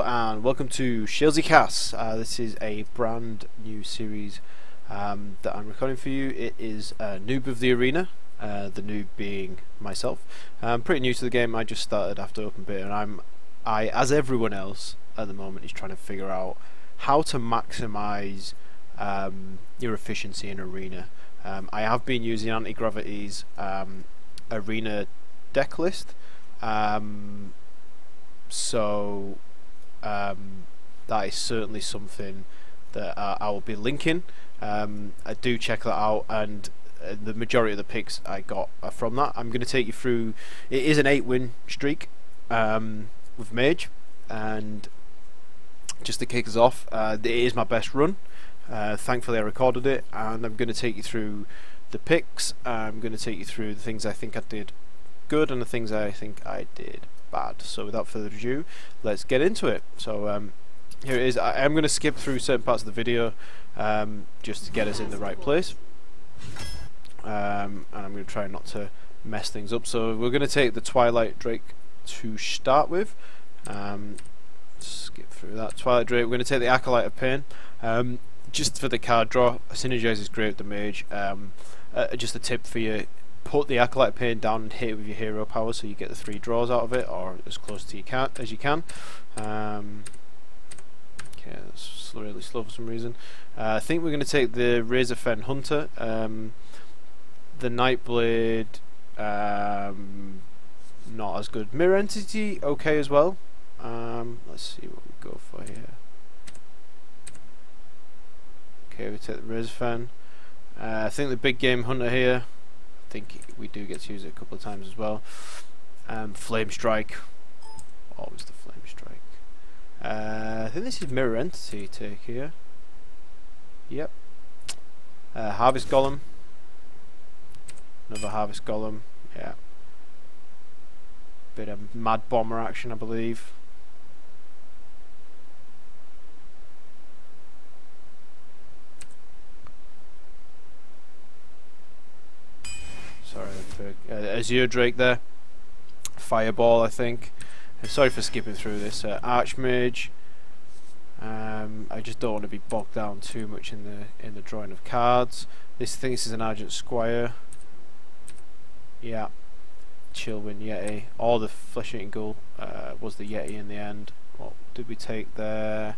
and welcome to Shalesey Cast. This is a brand new series that I'm recording for you. It is Noob of the Arena, the noob being myself. I'm pretty new to the game. I just started after open beta, and I, as everyone else at the moment, is trying to figure out how to maximize your efficiency in Arena. I have been using Anti-Gravity's Arena deck list. So that is certainly something that I will be linking. I do check that out, and the majority of the picks I got are from that. I'm going to take you through. It is an 8-win streak with Mage, and just to kick us off, it is my best run. Thankfully I recorded it, and I'm going to take you through the picks. I'm going to take you through the things I think I did good and the things I think I did bad. So without further ado, let's get into it. So here it is. I am going to skip through certain parts of the video just to get us in the right place, and I'm going to try not to mess things up. So we're going to take the Twilight Drake to start with. Skip through that Twilight Drake. We're going to take the Acolyte of Pain just for the card draw. Synergizes great with the Mage. Just a tip for you: put the Acolyte of Pain down and hit it with your hero power, so you get the 3 draws out of it, or as close to as you can. Okay, that's really slow for some reason. I think we're going to take the Razorfen Hunter, the Nightblade, not as good. Mirror Entity, okay as well. Let's see what we go for here. Okay, we take the Razorfen. I think the Big Game Hunter here. I think we do get to use it a couple of times as well. Flame Strike, always the Flame Strike. I think this is Mirror Entity take here. Yep. Harvest Golem, another Harvest Golem. Yeah. Bit of Mad Bomber action, I believe. Sorry for Azure Drake there. Fireball, I think. Sorry for skipping through this. Archmage. I just don't want to be bogged down too much in the drawing of cards. This is an Argent Squire. Yeah. Chillwind Yeti. Or the Flesh Eating Ghoul was the Yeti in the end. What did we take there?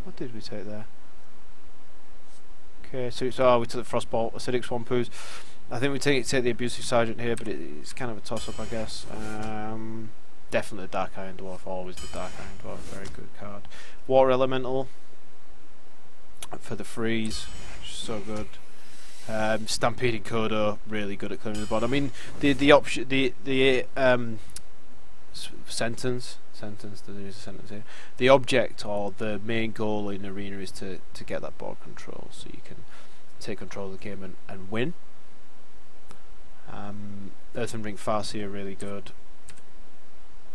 What did we take there? Okay, so we took the Frostbolt, Acidic Swampoos. I think we take the Abusive Sergeant here, but it's kind of a toss-up, I guess. Definitely the Dark Iron Dwarf, always the Dark Iron Dwarf, very good card. Water Elemental for the freeze, so good. Stampeding Kodo, really good at clearing the board. I mean, the option, sentence. There is a sentence here. The object or the main goal in Arena is to get that board control, so you can take control of the game and win. Earthen Ring Farseer, really good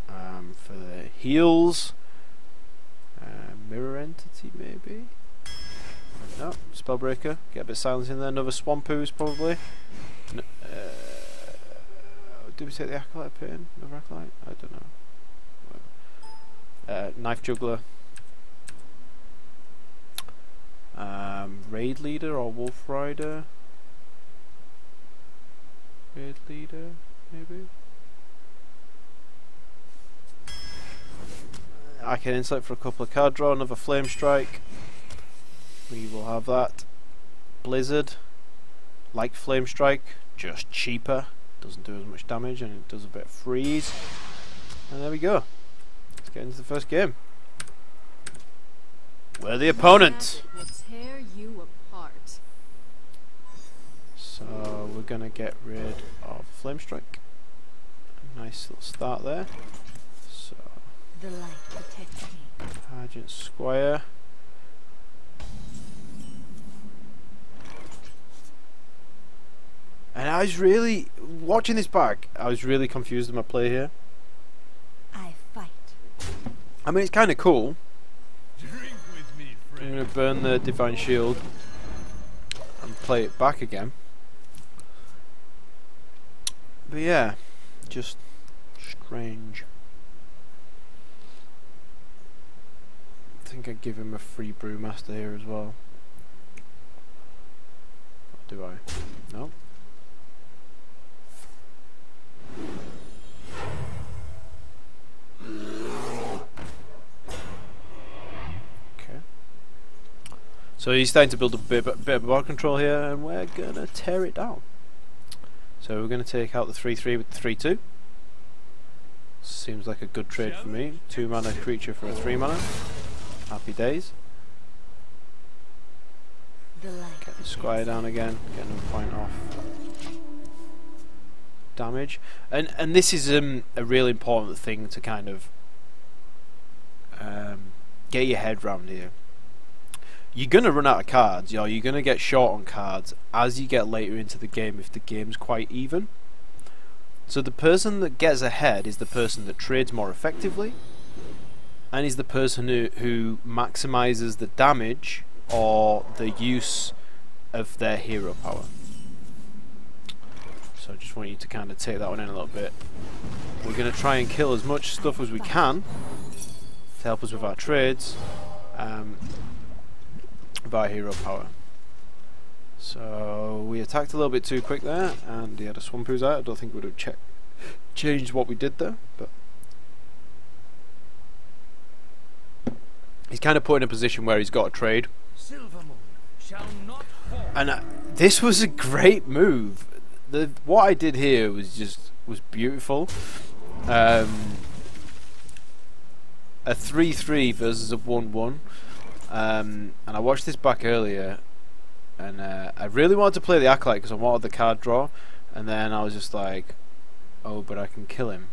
for the heals. Mirror Entity, maybe. No, Spellbreaker. Get a bit of silence in there. Another Swampoos, probably. Did we take the Acolyte of Pain? Another Acolyte? I don't know. Knife Juggler, Raid Leader or Wolf Rider. Raid Leader, maybe. I can insight for a couple of card draw. Another Flame Strike. We will have that. Blizzard, like Flame Strike, just cheaper. Doesn't do as much damage, and it does a bit of freeze. And there we go. Let's get into the first game. We're the opponent. Tear you apart. So we're gonna get rid of Flame Strike. Nice little start there. So the light protects me. Argent Squire. And I was really watching this back. I was really confused in my play here. I fight. I mean, it's kind of cool. Drink with me, friend. I'm going to burn the Divine Shield and play it back again. But yeah, just strange. I think I'd give him a free brewmaster here as well. Or do I? No. Okay. So he's starting to build a bit of board control here, and we're gonna tear it down. So we're gonna take out the 3/3 with the 3/2. Seems like a good trade for me. 2 mana creature for a 3 mana. Happy days. Get the squire down again. Get another point off. Damage. And this is a really important thing to kind of get your head round here. You're going to run out of cards. You're going to get short on cards as you get later into the game if the game's quite even. So the person that gets ahead is the person that trades more effectively, and is the person who maximizes the damage or the use of their hero power. So I just want you to kind of take that one in a little bit. We're going to try and kill as much stuff as we can to help us with our trades, with our hero power. So we attacked a little bit too quick there, and he had a Swampoos out. I don't think we would have changed what we did there, but he's kind of put in a position where he's got a trade. And this was a great move. What I did here was beautiful. A 3/3 versus a 1/1, and I watched this back earlier, and I really wanted to play the Acolyte because I wanted the card draw, and then I was just like, oh, but I can kill him.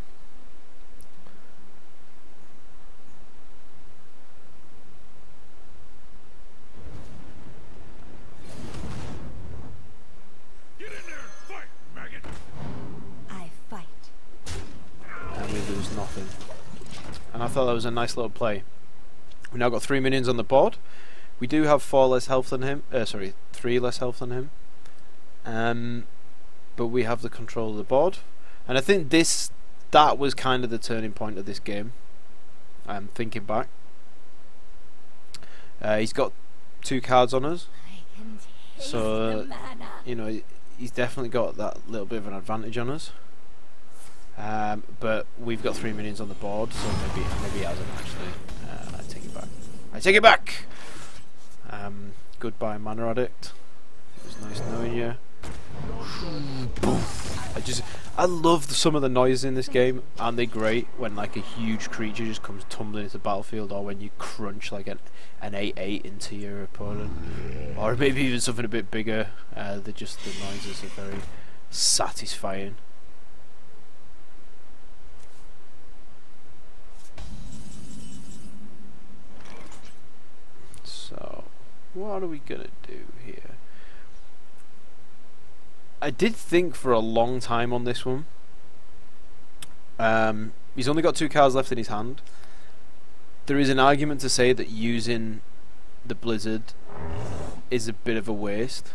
Get in there and fight, maggot. I fight. And we lose nothing. And I thought that was a nice little play. We now got 3 minions on the board. We do have 4 less health than him. 3 less health than him. But we have the control of the board. And I think that was kind of the turning point of this game. I'm thinking back. He's got 2 cards on us. So, you know, he's definitely got that little bit of an advantage on us. But we've got 3 minions on the board, so maybe he hasn't actually. I take it back. I take it back! Goodbye, Mana Addict. It was nice knowing you. I love some of the noises in this game, and they're great when like a huge creature just comes tumbling into the battlefield, or when you crunch like an 8/8 into your opponent, or maybe even something a bit bigger. The noises are very satisfying. So, what are we gonna do here? I did think for a long time on this one. He's only got 2 cards left in his hand. There is an argument to say that using the Blizzard is a bit of a waste.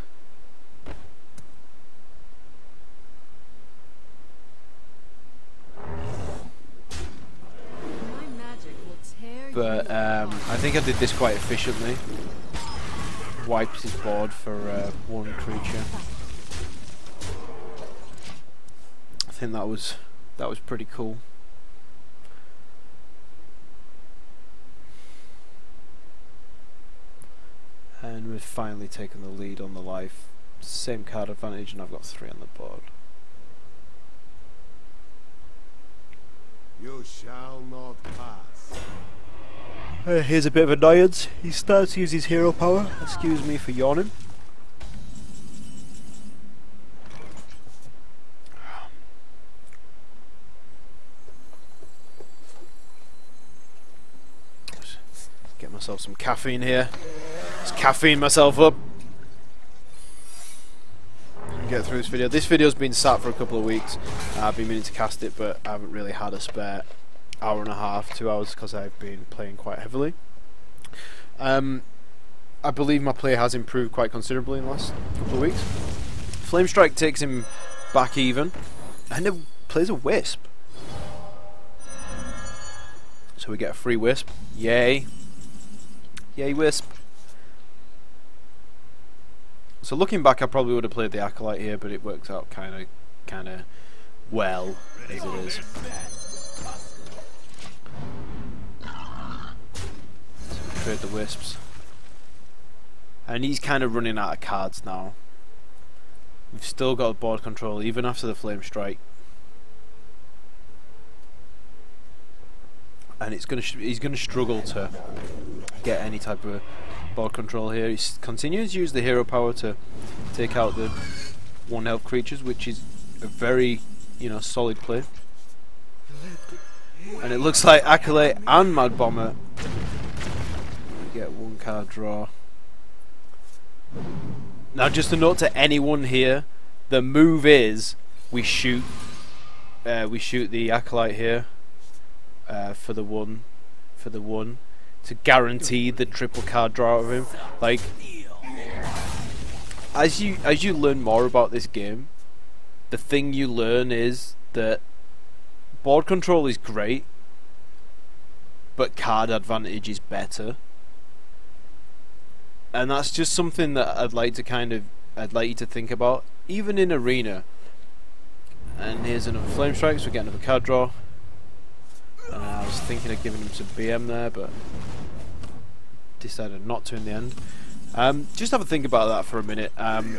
My magic will tear But I think I did this quite efficiently. Wiped his board for 1 creature. I think that was pretty cool. And we've finally taken the lead on the life. Same card advantage, and I've got 3 on the board. You shall not pass. Here's a bit of annoyance. He starts to use his hero power. Excuse me for yawning. Get myself some caffeine here. Just caffeine myself up. And get through this video. This video's been sat for a couple of weeks. I've been meaning to cast it, but I haven't really had a spare hour and a half, 2 hours, because I've been playing quite heavily. I believe my play has improved quite considerably in the last couple of weeks. Flame Strike takes him back even. And it plays a wisp. So we get a free wisp. Yay. Yay, wisp. So looking back, I probably would have played the Acolyte here, but it works out kind of well as it is. So we trade the wisps. And he's kind of running out of cards now. We've still got board control even after the flame strike. And he's gonna struggle to get any type of board control here. He continues to use the hero power to take out the 1 health creatures, which is a very, solid play. And it looks like Acolyte and Mad Bomber get 1 card draw. Now, just a note to anyone here: the move is we shoot the Acolyte here for the one to guarantee the triple card draw of him. Like, as you learn more about this game, the thing you learn is that board control is great, but card advantage is better. And that's just something that I'd like you to think about, even in arena. And here's another flame strike, so we get another card draw. I was thinking of giving him some BM there, but decided not to in the end. Just have a think about that for a minute. I've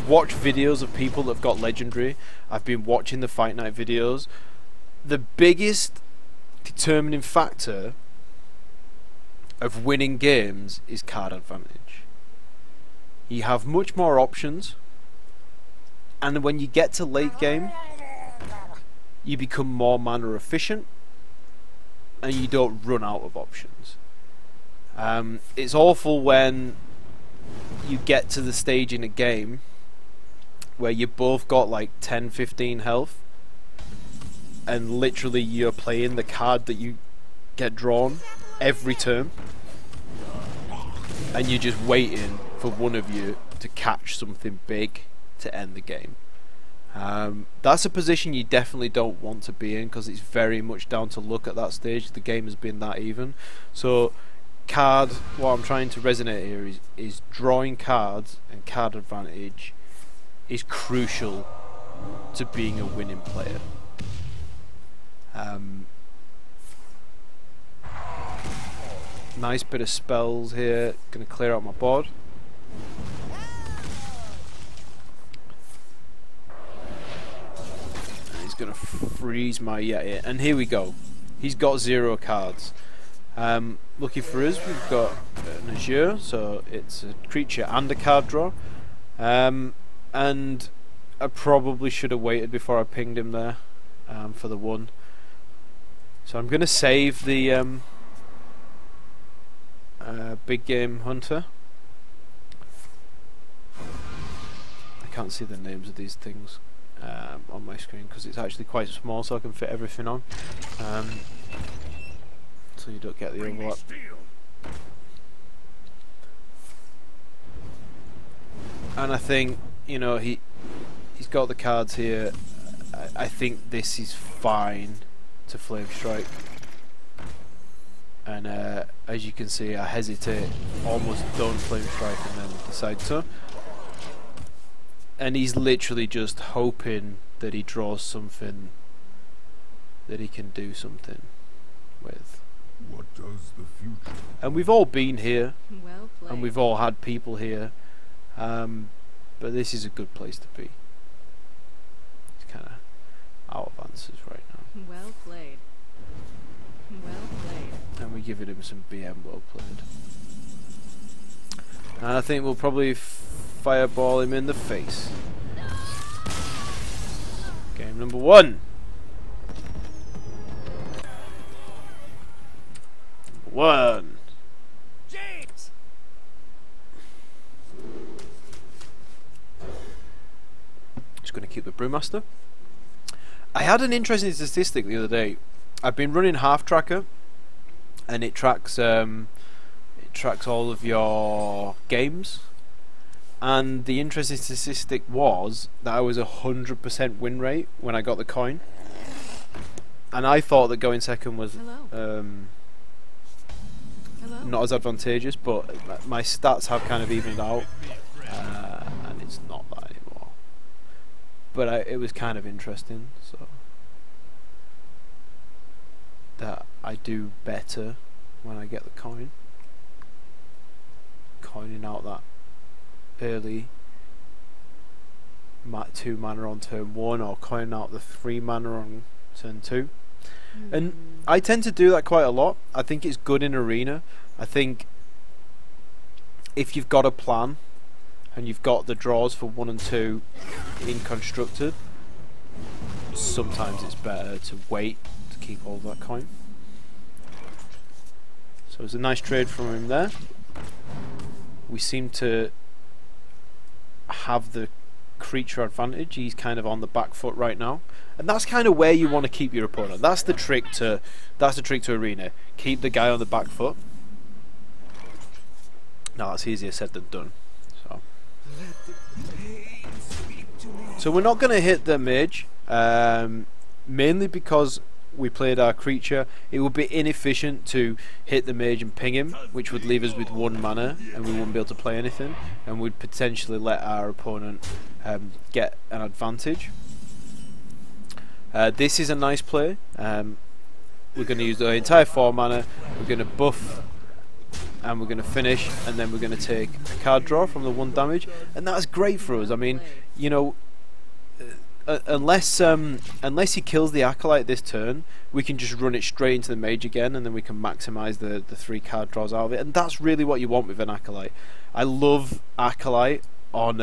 watched videos of people that have got legendary. I've been watching the Fight Night videos. The biggest determining factor of winning games is card advantage. You have much more options, and when you get to late game, you become more mana efficient, and you don't run out of options. It's awful when you get to the stage in a game where you both got like 10-15 health, and literally you're playing the card that you get drawn every turn, and you're just waiting for one of you to catch something big to end the game. That's a position you definitely don't want to be in, because it's very much down to luck at that stage. The game has been that even. So what I'm trying to resonate here is drawing cards and card advantage is crucial to being a winning player. Nice bit of spells here. Gonna clear out my board. And he's gonna freeze my Yeti. And here we go. He's got 0 cards. Lucky for us, we've got an Azure, so it's a creature and a card draw. And I probably should have waited before I pinged him there for the 1. So I'm gonna save the big game hunter. I can't see the names of these things on my screen because it's actually quite small, so I can fit everything on, so you don't get the overlap. And I think, he's got the cards here. I think this is fine to flame strike. And as you can see, I hesitate, almost don't flame strike, and then decide to. And he's literally just hoping that he draws something that he can do something with. What does the future? And we've all been here, Well played. and we've all had people here, but this is a good place to be. It's kind of out of answers right now. Well played. Well played. And we're giving him some BM, well played. And I think we'll probably fireball him in the face. Game number 1. One. James! Just going to keep the Brewmaster. I had an interesting statistic the other day. I've been running Half Tracker, and it tracks all of your games, and the interesting statistic was that I was 100% win rate when I got the coin, and I thought that going second was Hello. not as advantageous, but my stats have kind of evened out, and it's not that anymore. But it was kind of interesting, so that I do better when I get the coin. Coining out that early 2 mana on turn 1, or coining out the 3 mana on turn 2. And I tend to do that quite a lot. I think it's good in arena. I think if you've got a plan and you've got the draws for 1 and 2 in constructed, sometimes it's better to wait to keep hold of that coin. So it's a nice trade from him there. We seem to have the creature advantage. He's kind of on the back foot right now, and that's kind of where you want to keep your opponent. That's the trick to arena. Keep the guy on the back foot. Now that's easier said than done. So we're not going to hit the mage, mainly because we played our creature. It would be inefficient to hit the mage and ping him, which would leave us with 1 mana and we wouldn't be able to play anything, and we'd potentially let our opponent get an advantage. This is a nice play. We're going to use the entire 4 mana, we're going to buff, and we're going to finish, and then we're going to take a card draw from the 1 damage, and that's great for us. I mean, you know, unless he kills the Acolyte this turn, we can just run it straight into the Mage again, and then we can maximise the 3 card draws out of it, and that's really what you want with an Acolyte. I love Acolyte on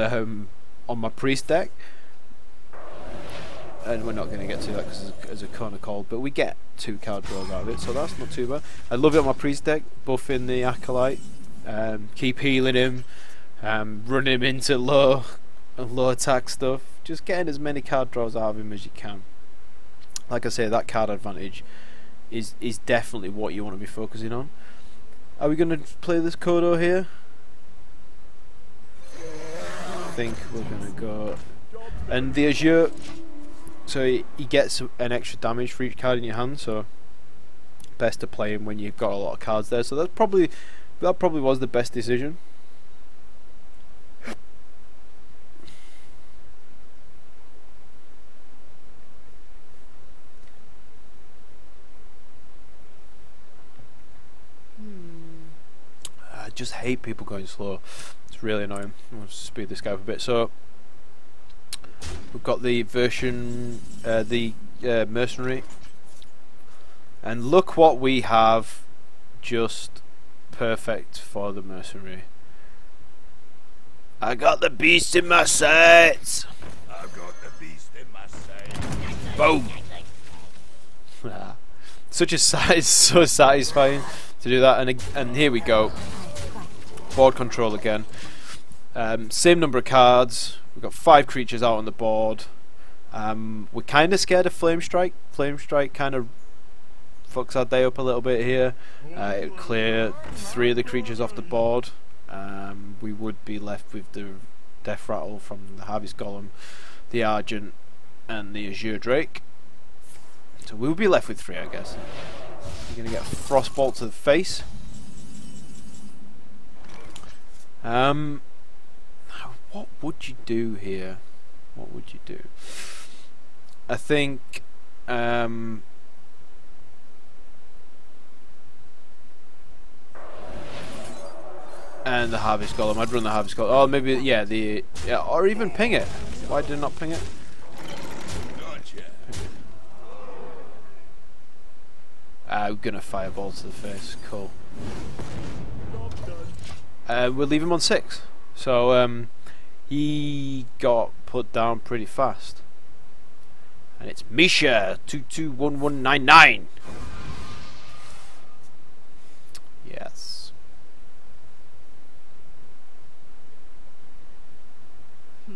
my Priest deck, and we're not going to get to that because it's a corner call, but we get 2 card draws out of it, so that's not too bad. I love it on my Priest deck, buffing the Acolyte, keep healing him, run him into low attack stuff, just getting as many card draws out of him as you can. Like I say, that card advantage is definitely what you want to be focusing on. Are we going to play this Kodo here? I think we're going to go, and the Azure, so he gets an extra damage for each card in your hand, so best to play him when you've got a lot of cards there. So that probably was the best decision. I just hate people going slow. It's really annoying. I'll speed this guy up a bit. So we've got the version, mercenary, and look what we have, just perfect for the mercenary. I got the beast in my sights. I've got the beast in my sight. Boom. Such a sight, so satisfying to do that, and here we go. Board control again. Same number of cards. We've got 5 creatures out on the board. We're kind of scared of Flame Strike. Flame Strike kind of fucks our day up a little bit here. It'll clear 3 of the creatures off the board. We would be left with the Death Rattle from the Harvest Golem, the Argent, and the Azure Drake. So we'll be left with 3, I guess. You're going to get a Frostbolt to the face. What would you do here? What would you do? I think and the Harvest Golem. I'd run the Harvest Golem. Oh, maybe or even ping it. Why did I not ping it? I'm gonna Fireball to the face. Cool. We'll leave him on 6. So he got put down pretty fast, and it's Misha 221199. Yes.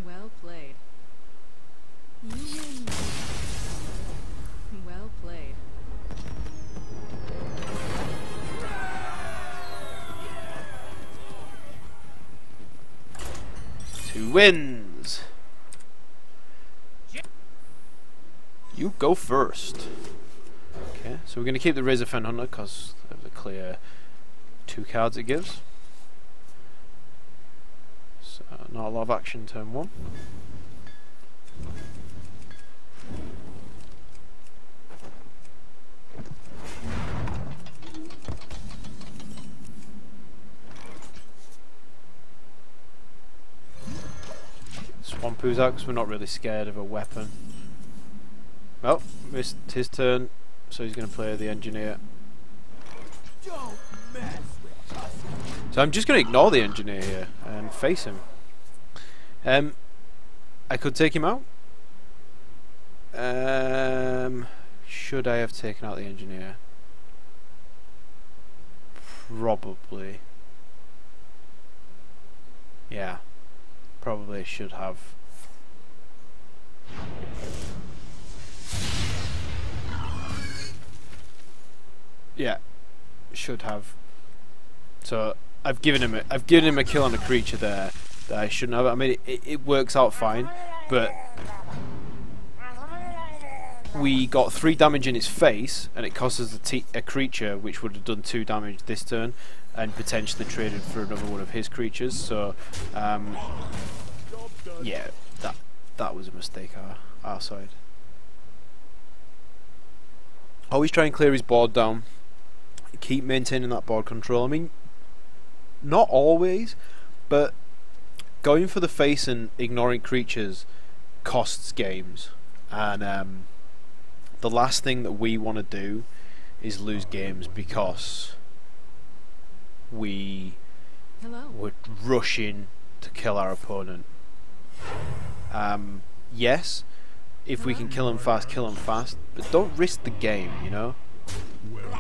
Well played. You win. Well played. wins. You go first. Okay, so we're going to keep the Razor Fen Hunter because of the clear 2 cards it gives. So not a lot of action turn 1. Swampu's out because we're not really scared of a weapon. Oh, missed his turn, so he's going to play the Engineer. So I'm just going to ignore the Engineer here and face him. I could take him out. Should I have taken out the Engineer? Probably. Yeah. Probably should have. Yeah, should have. So I've given him a kill on a creature there that I shouldn't have. I mean, it works out fine, but we got 3 damage in his face, and it cost us a creature which would have done 2 damage this turn, and potentially traded for another one of his creatures. So yeah, that was a mistake our side. Always try and clear his board down. Keep maintaining that board control. I mean, not always, but going for the face and ignoring creatures costs games. And the last thing that we want to do is lose games because we're rushing to kill our opponent. Yes, if we can kill him fast, but don't risk the game, you know,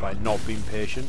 by not being patient.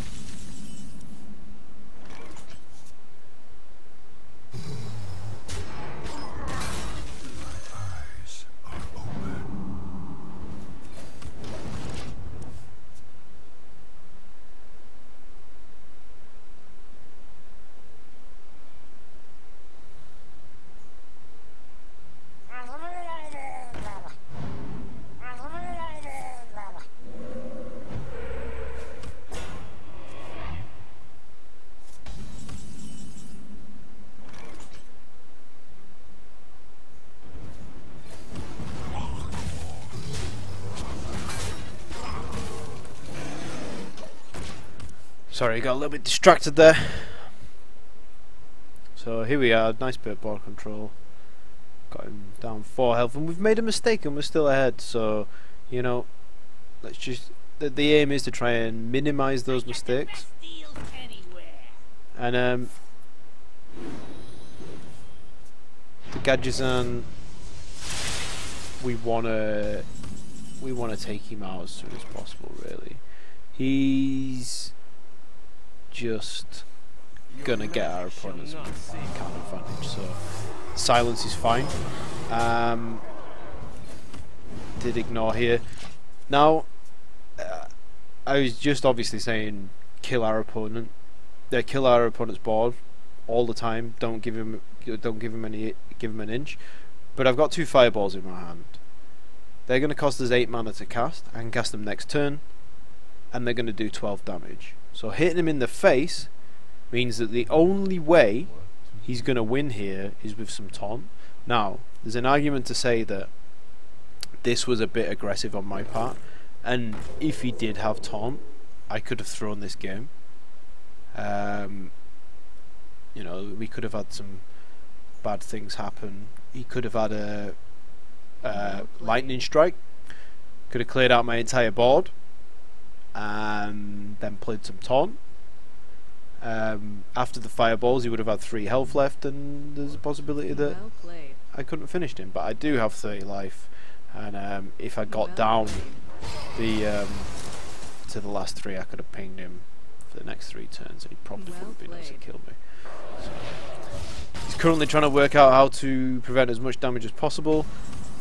Sorry, got a little bit distracted there. So here we are, nice bit of board control. Got him down 4 health, and we've made a mistake and we're still ahead. So, you know, let's just... The aim is to try and minimize those mistakes. And the Gadgetzan, we wanna take him out as soon as possible. Really, he's just gonna get our opponent's card advantage, so silence is fine. Did ignore here. Now, I was just obviously saying kill our opponent. Kill our opponent's board all the time. Don't give him an inch. But I've got 2 fireballs in my hand. They're gonna cost us 8 mana to cast. I can cast them next turn, and they're gonna do 12 damage. So hitting him in the face means that the only way he's going to win here is with some taunt. Now, there's an argument to say that this was a bit aggressive on my part, and if he did have taunt, I could have thrown this game. You know, we could have had some bad things happen. He could have had a lightning strike, could have cleared out my entire board, and then played some taunt. After the fireballs he would have had 3 health left, and there's a possibility that I couldn't have finished him, but I do have 30 life, and if I got down the to the last 3 I could have pinged him for the next 3 turns and he probably would have been able to kill me. So, he's currently trying to work out how to prevent as much damage as possible,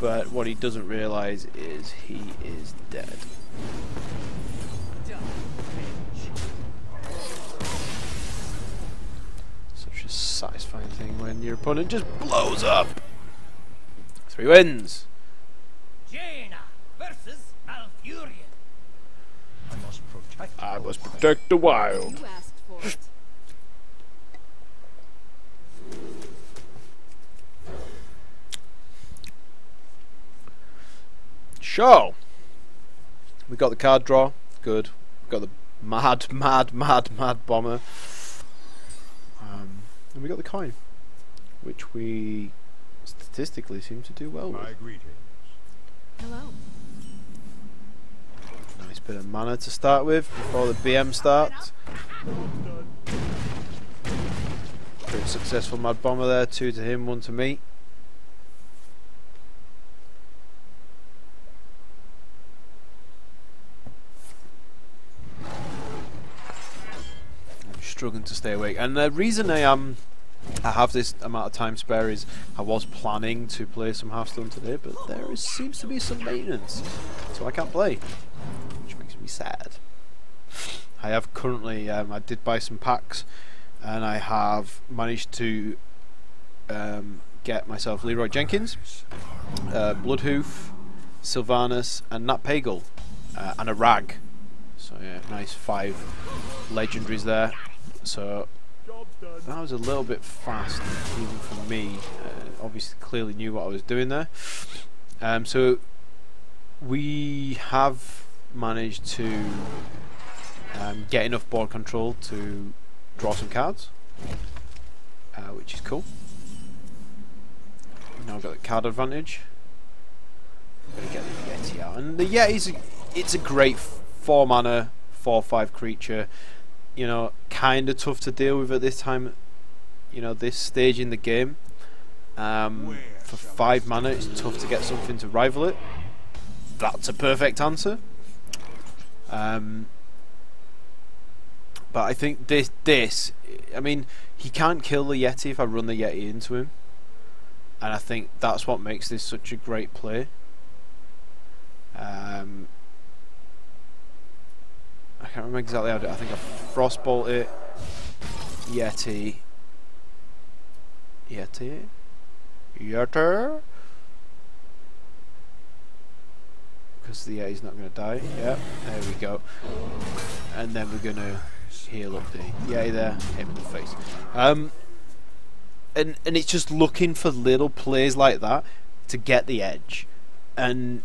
but what he doesn't realise is he is dead. Such a satisfying thing when your opponent just blows up. 3 wins. Jaina versus Malfurion. I must protect the wild. You asked for it. So, we got the card draw. Good. We got the mad bomber. And we got the coin, which we statistically seem to do well with. My greetings. Hello. Nice bit of mana to start with before the BM starts. Pretty successful mad bomber there. 2 to him, 1 to me. Struggling to stay awake, and the reason I have this amount of time spare is I was planning to play some Hearthstone today, but seems to be some maintenance, so I can't play, which makes me sad. I have currently I did buy some packs, and I have managed to get myself Leroy Jenkins, Bloodhoof, Sylvanas, and Nat Pagle, and a Rag. So yeah, nice 5 legendaries there. So that was a little bit fast, even for me. Obviously, clearly knew what I was doing there. So we have managed to get enough board control to draw some cards, which is cool. Now I've got the card advantage. I'm gonna get the Yeti out, and the Yeti it's a great 4 mana, 4/5 creature. You know, kind of tough to deal with at this time. You know, this stage in the game. For 5 mana, it's tough to get something to rival it. That's a perfect answer. But I think this, I mean, he can't kill the Yeti if I run the Yeti into him, and I think that's what makes this such a great play. I can't remember exactly how I did it. I think I Frostbolt it, Yeti, because the Yeti's not going to die. Yep, there we go. And then we're going to heal up the Yeti there, hit him in the face. And it's just looking for little plays like that to get the edge. And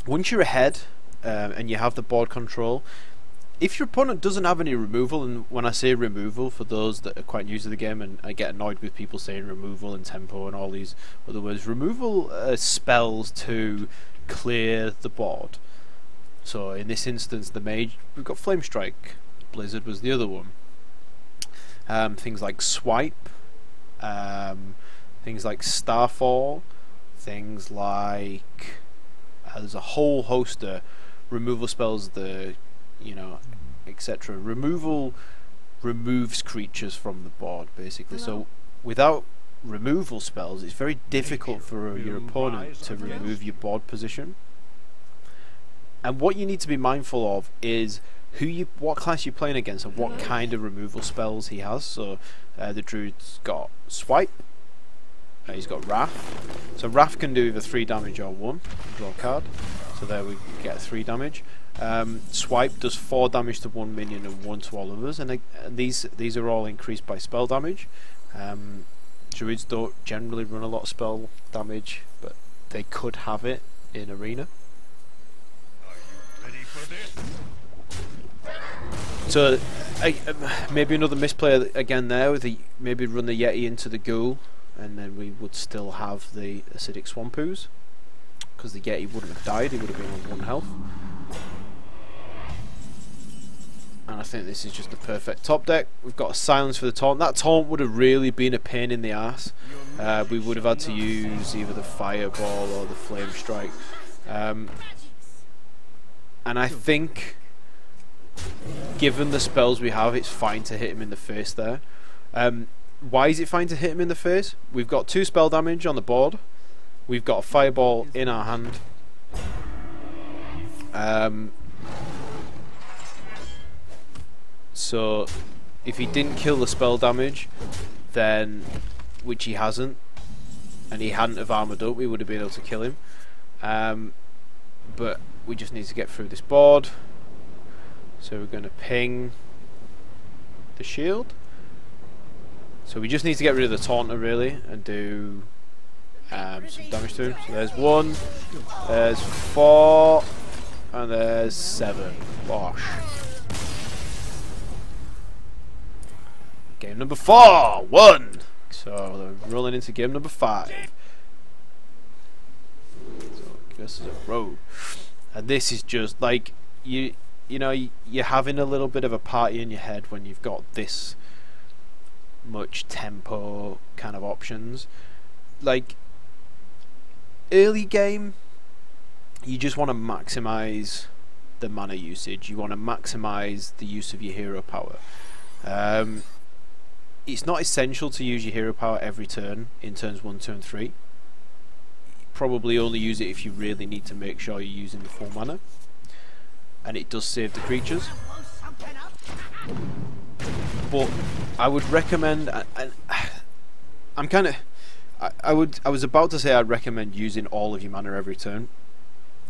once you're ahead, and you have the board control, if your opponent doesn't have any removal, and when I say removal, for those that are quite new to the game, and I get annoyed with people saying removal and tempo and all these other words, removal spells to clear the board. So in this instance, the Mage, we've got Flame Strike, Blizzard was the other one. Things like Swipe, things like Starfall, things like there's a whole host of removal spells, etc. Removal removes creatures from the board, basically. Hello. So without removal spells, it's very difficult for your opponent to remove your board position. And what you need to be mindful of is what class you're playing against and what kind of removal spells he has. So the Druid's got Swipe, he's got Wrath. So Wrath can do either 3 damage or 1. Draw a card. So there we get 3 damage. Swipe does 4 damage to 1 minion and 1 to all others, and these are all increased by spell damage. Druids don't generally run a lot of spell damage, but they could have it in Arena. Are you ready for this? So maybe another misplay again there, with maybe run the Yeti into the Ghoul, and then we would still have the Acidic Swamp Ooze, because the Yeti wouldn't have died, he would have been on 1 health. And I think this is just the perfect top deck. We've got a Silence for the taunt. That taunt would have really been a pain in the ass. We would have had to use either the Fireball or the Flame Strike. And I think, given the spells we have, it's fine to hit him in the face there. Why is it fine to hit him in the face? We've got 2 spell damage on the board. We've got a Fireball in our hand. So if he didn't kill the spell damage, then, which he hasn't, and he hadn't have armoured up, we would have been able to kill him. But we just need to get through this board. So we're going to ping the shield. So we just need to get rid of the taunter really and do some damage to him. So there's 1, there's 4, and there's 7. Bosh. Game number 4, 1. So we're rolling into game number 5. So this is a rogue, and this is just like you know you're having a little bit of a party in your head when you've got this much tempo kind of options. Like early game, you just want to maximize the mana usage. You want to maximize the use of your hero power. It's not essential to use your hero power every turn in turns 1, 2 and 3. You probably only use it if you really need to make sure you're using the full mana, and it does save the creatures. But I would recommend, and I'm kind of, I was about to say I'd recommend using all of your mana every turn,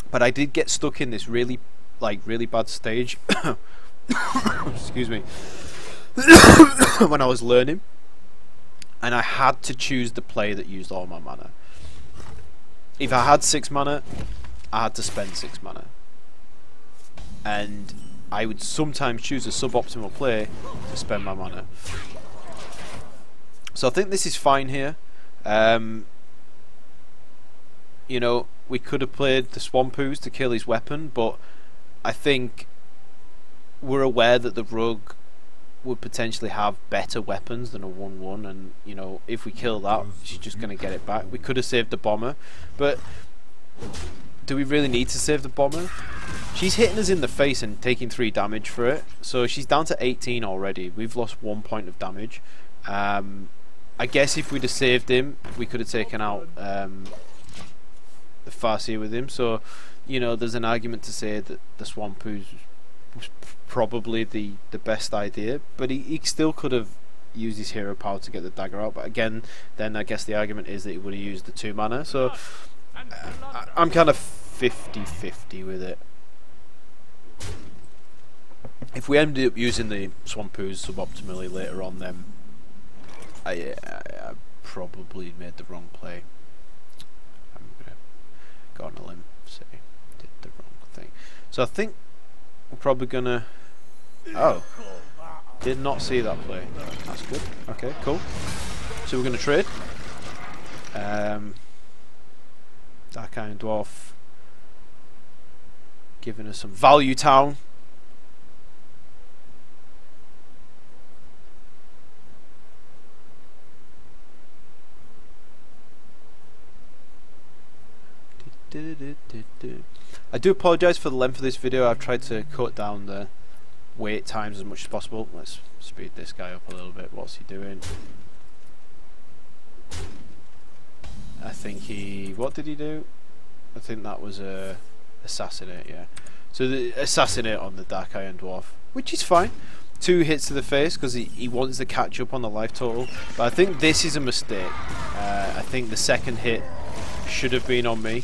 but I did get stuck in this really bad stage. Excuse me. When I was learning, and I had to choose the play that used all my mana. If I had 6 mana, I had to spend 6 mana, and I would sometimes choose a suboptimal play to spend my mana. So I think this is fine here. You know, we could have played the Swampoos to kill his weapon, but I think we're aware that the rogue would potentially have better weapons than a 1/1, and you know, if we kill that, she's just going to get it back. We could have saved the bomber, but do we really need to save the bomber? She's hitting us in the face and taking 3 damage for it, so she's down to 18 already. We've lost 1 point of damage. I guess if we'd have saved him, we could have taken out the Farseer with him. So you know, there's an argument to say that the Swampoos was probably the best idea, but he still could have used his hero power to get the dagger out. But again, then I guess the argument is that he would have used the 2 mana. So I'm kind of 50-50 with it. If we ended up using the Swampoos suboptimally later on, then I probably made the wrong play. I'm gonna go on a limb, say did the wrong thing. So I think we're probably gonna. Oh, did not see that play. That's good. Okay, cool. So we're gonna trade. Dark Iron Dwarf giving us some value town. I do apologise for the length of this video. I've tried to cut down the wait times as much as possible. Let's speed this guy up a little bit. What's he doing? I think he... What did he do? I think that was a assassinate, yeah. So the assassinate on the Dark Iron Dwarf, which is fine. 2 hits to the face because he wants to catch up on the life total. But I think this is a mistake. I think the second hit should have been on me.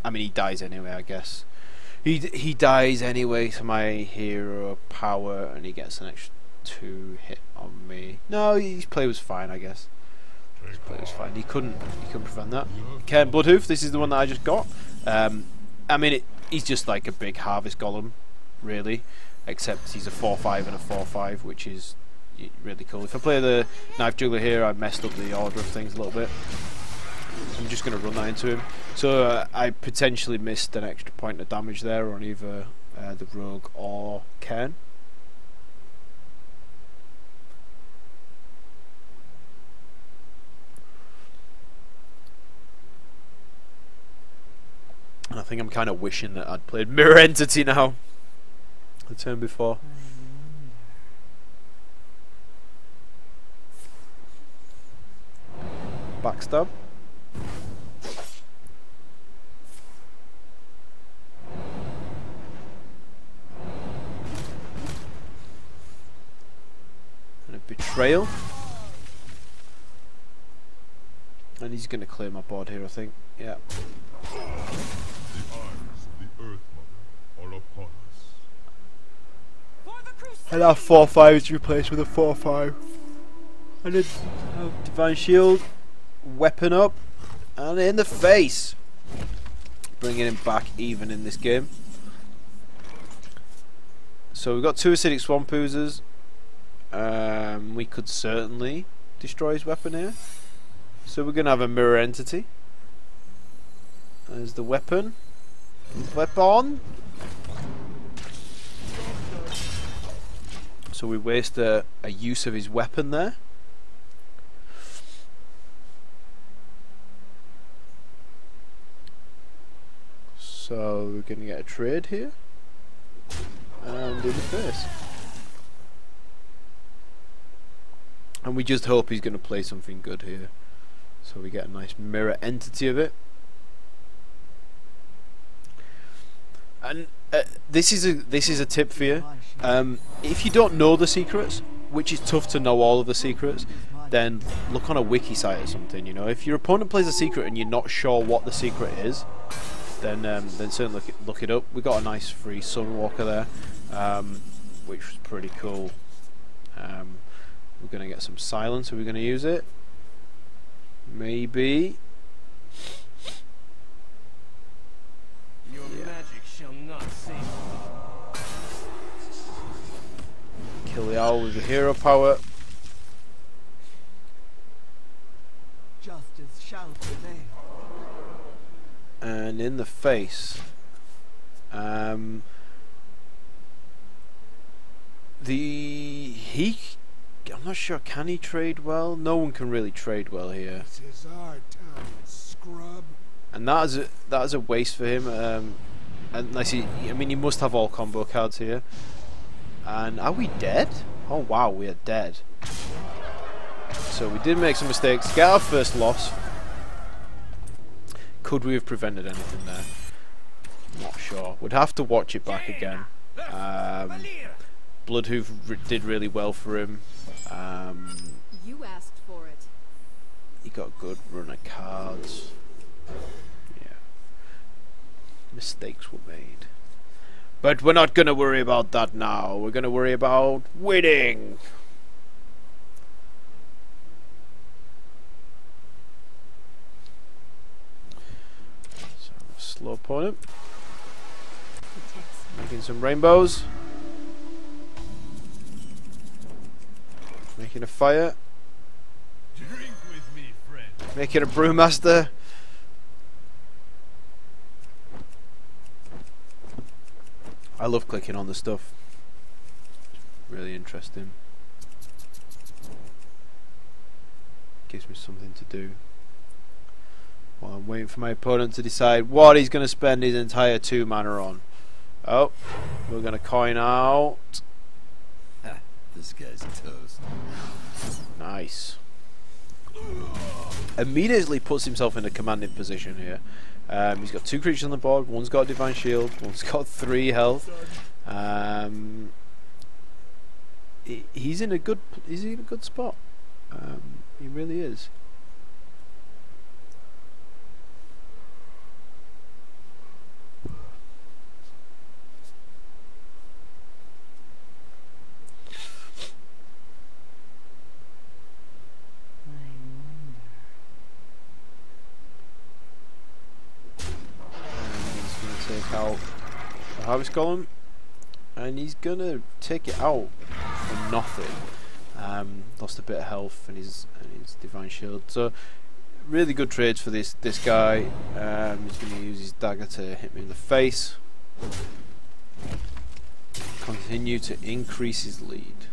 I mean, he dies anyway, I guess. He dies anyway to my hero power, and he gets an extra 2 hit on me. No, his play was fine, I guess. His play was fine. He couldn't prevent that. Cairn Bloodhoof, this is the one that I just got. I mean, he's just like a big harvest golem, really, except he's a 4/5 and a 4/5, which is really cool. If I play the Knife Juggler here, I messed up the order of things a little bit. I'm just going to run that into him. So I potentially missed an extra point of damage there on either the Rogue or Cairn. And I think I'm kind of wishing that I'd played Mirror Entity now. The turn before. Backstab. And a betrayal. And he's going to clear my board here, I think. Yeah. The eyes of the Earth Mother are upon us. For the crusade. And our 4-5 is replaced with a 4-5. And a Divine Shield. Weapon up. And in the face. Bringing him back even in this game. So we've got 2 acidic swamp oozers. We could certainly destroy his weapon here. So we're going to have a mirror entity. There's the weapon. Weapon. So we waste a use of his weapon there. So we're going to get a trade here. And in the face. And we just hope he's going to play something good here. So we get a nice mirror entity of it. And this is a tip for you. If you don't know the secrets, which is tough to know all of the secrets, then look on a wiki site or something. You know, if your opponent plays a secret and you're not sure what the secret is, then certainly look it up. We got a nice free Sunwalker there, which was pretty cool. We're gonna get some silence. Are we gonna use it? Maybe. Your magic shall not save you. Kill the owl with the hero power. Justice shall prevail. And in the face. I'm not sure, can he trade well? No one can really trade well here. This is our town, scrub. And that is a waste for him. Unless he must have all combo cards here. And are we dead? Oh wow, we are dead. So we did make some mistakes. Get our first loss. Could we have prevented anything there? Not sure. We'd have to watch it back again. Bloodhoof did really well for him. You asked for it. He got a good run of cards. Yeah. Mistakes were made. But we're not going to worry about that now. We're going to worry about winning. So, slow opponent. Making some rainbows. Making a fire. Drink with me, friend. Making a brewmaster. I love clicking on the stuff. Really interesting. Gives me something to do. While I'm waiting for my opponent to decide what he's going to spend his entire 2 mana on. Oh, we're going to coin out. This guy's toast. Nice. Immediately puts himself in a commanding position here. He's got 2 creatures on the board. One's got a Divine Shield. One's got 3 health. He's in a good spot. He really is. Out the Harvest Golem, and he's gonna take it out for nothing. Lost a bit of health and his Divine Shield, so really good trades for this guy. He's gonna use his dagger to hit me in the face, continue to increase his lead.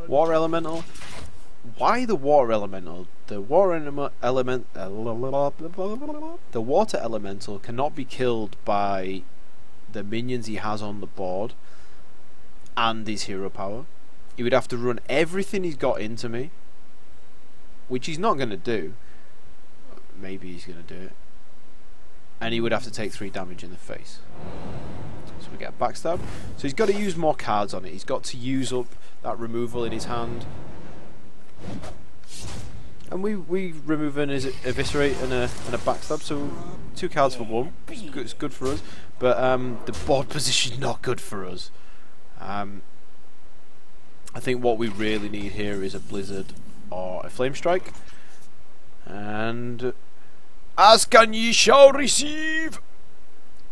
Water Elemental. Why the Water Elemental? The water elemental cannot be killed by the minions he has on the board and his hero power. He would have to run everything he's got into me, which he's not going to do. Maybe he's going to do it, and he would have to take 3 damage in the face. So we get a backstab. So he's got to use more cards on it. He's got to use up that removal in his hand. And we remove an eviscerate and a backstab, so 2 cards for 1. It's good for us. But the board position not good for us. I think what we really need here is a Blizzard or a Flame Strike. And ask and ye shall receive.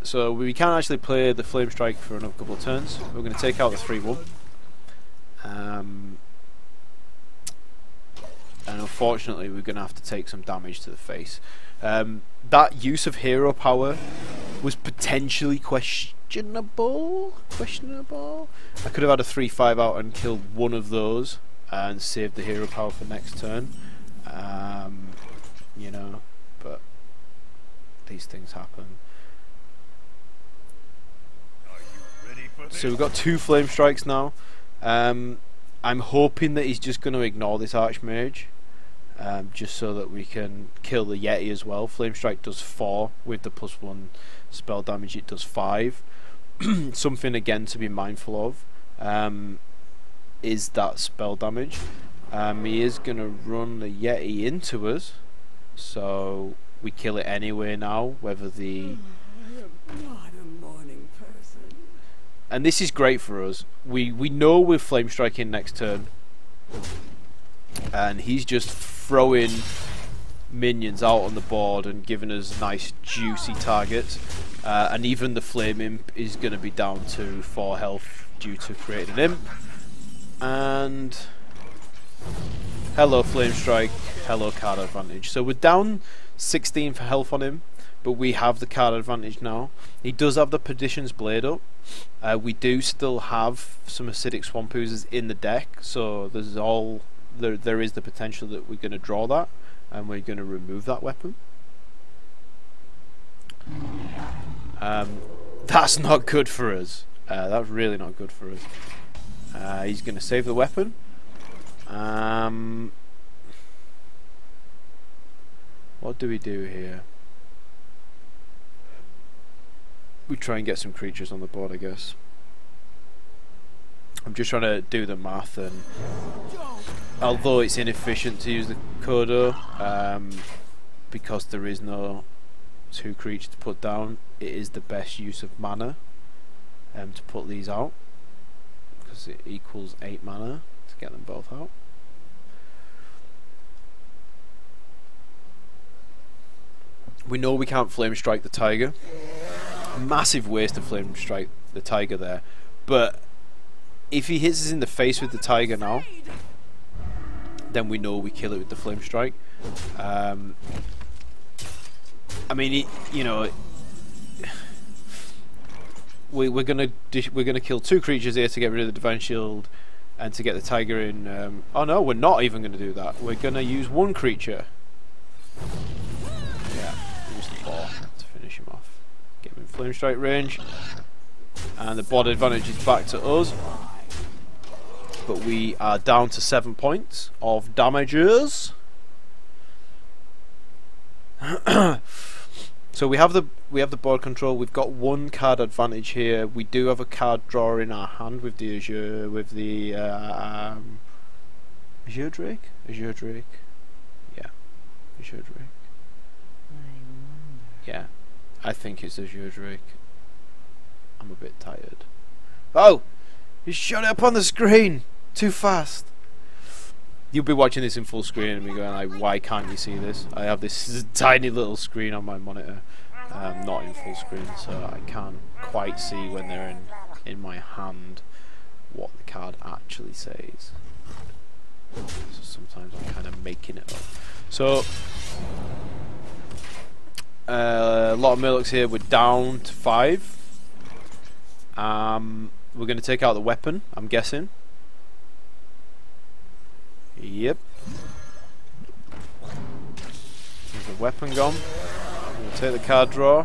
So we can actually play the Flame Strike for another couple of turns. We're going to take out the 3-1. And unfortunately we're going to have to take some damage to the face. That use of hero power was potentially questionable. I could have had a 3-5 out and killed one of those and saved the hero power for next turn. You know, but these things happen. So we've got 2 Flame Strikes now. I'm hoping that he's just going to ignore this Archmage, just so that we can kill the Yeti as well. Flame Strike does 4 with the +1 spell damage. It does 5. Something again to be mindful of is that spell damage. He is going to run the Yeti into us, so we kill it anyway now, whether the... And this is great for us. We know we're Flame Striking next turn, and he's just throwing minions out on the board and giving us nice juicy targets. And even the Flame Imp is going to be down to 4 health due to creating an imp. And hello Flame Strike, hello card advantage. So we're down 16 for health on him, but we have the card advantage now. He does have the Perdition's Blade up. We do still have some Acidic Swamp Oozes in the deck, so there is the potential that we're going to draw that, and we're going to remove that weapon. That's not good for us. That's really not good for us. He's going to save the weapon. What do we do here? We try and get some creatures on the board, I guess. I'm just trying to do the math, and although it's inefficient to use the Kodo, because there is no 2 creatures to put down, it is the best use of mana to put these out, because it equals 8 mana to get them both out. We know we can't Flame Strike the Tiger. Massive waste to Flame Strike the Tiger there, but if he hits us in the face with the Tiger now, then we know we kill it with the Flame Strike. I mean, you know, we're gonna kill 2 creatures here to get rid of the Divine Shield and to get the Tiger in. Oh no, we're not even gonna do that. We're gonna use 1 creature. Yeah, use the ball to finish him off. Get him in Flame Strike range, and the board advantage is back to us. But we are down to 7 points of damages. So we have the board control. We've got 1 card advantage here. We do have a card draw in our hand with the Azure Drake. Yeah, Azure Drake. Yeah, I think it's Azure Drake. I'm a bit tired. Oh, you shut it up on the screen too fast. You'll be watching this in full screen and be going like, why can't you see this? I have this tiny little screen on my monitor, not in full screen, so I can't quite see when they're in my hand what the card actually says. So sometimes I'm kind of making it up. So a lot of Murlocs here. We're down to 5. We're going to take out the weapon, I'm guessing. Yep. There's the weapon gone. We'll take the card draw.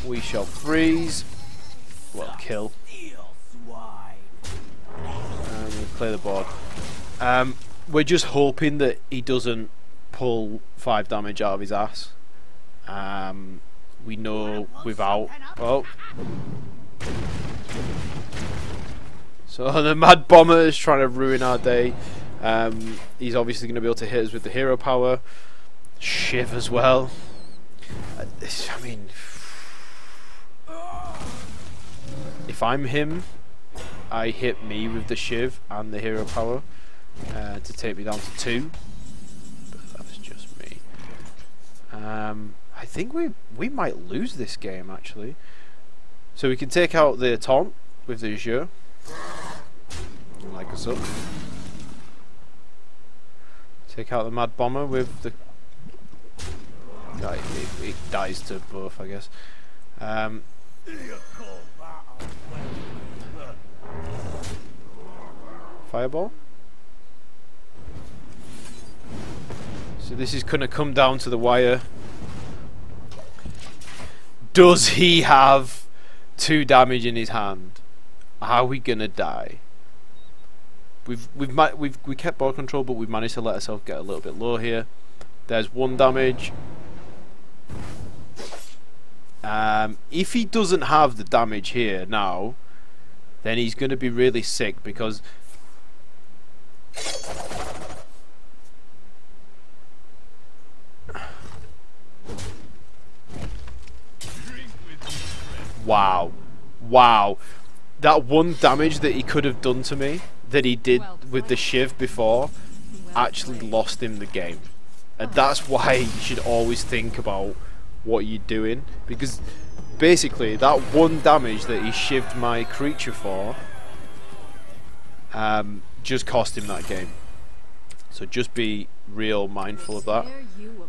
We shall freeze. Well, kill. And we'll clear the board. We're just hoping that he doesn't pull 5 damage out of his ass. we know without. Oh. So the Mad Bomber is trying to ruin our day. He's obviously going to be able to hit us with the hero power. Shiv as well. I mean, if I'm him, I hit me with the Shiv and the hero power to take me down to 2. But that's just me. I think we might lose this game actually. So we can take out the taunt with the Azure. Like us up. Take out the Mad Bomber with the. It dies to both, I guess. Fireball. So this is gonna come down to the wire. Does he have 2 damage in his hand? Are we gonna die? We kept ball control, but we've managed to let ourselves get a little bit low here. There's 1 damage. If he doesn't have the damage here now, then he's going to be really sick because wow, that 1 damage that he could have done to me, that he did with the Shiv before, actually lost him the game. And that's why you should always think about what you're doing, because basically that 1 damage that he shivved my creature for just cost him that game. So just be real mindful of that.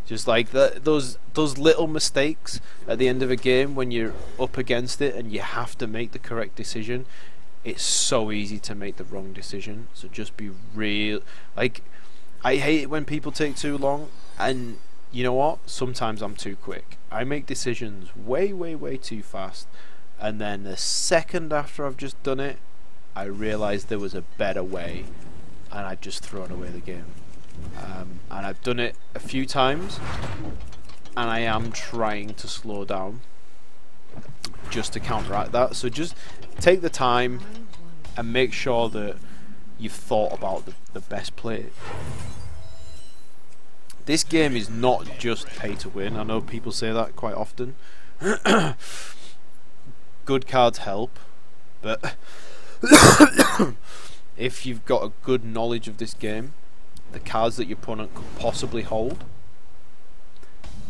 Just like those little mistakes at the end of a game when you're up against it and you have to make the correct decision. It's so easy to make the wrong decision. So just be real. Like, I hate it when people take too long, and you know what? Sometimes I'm too quick. I make decisions way too fast, and then the second after I've just done it, I realise there was a better way, and I've just thrown away the game. And I've done it a few times, and I am trying to slow down just to counteract that. So just take the time and make sure that you've thought about the best play. This game is not just pay to win. I know people say that quite often. Good cards help, but if you've got a good knowledge of this game, the cards that your opponent could possibly hold,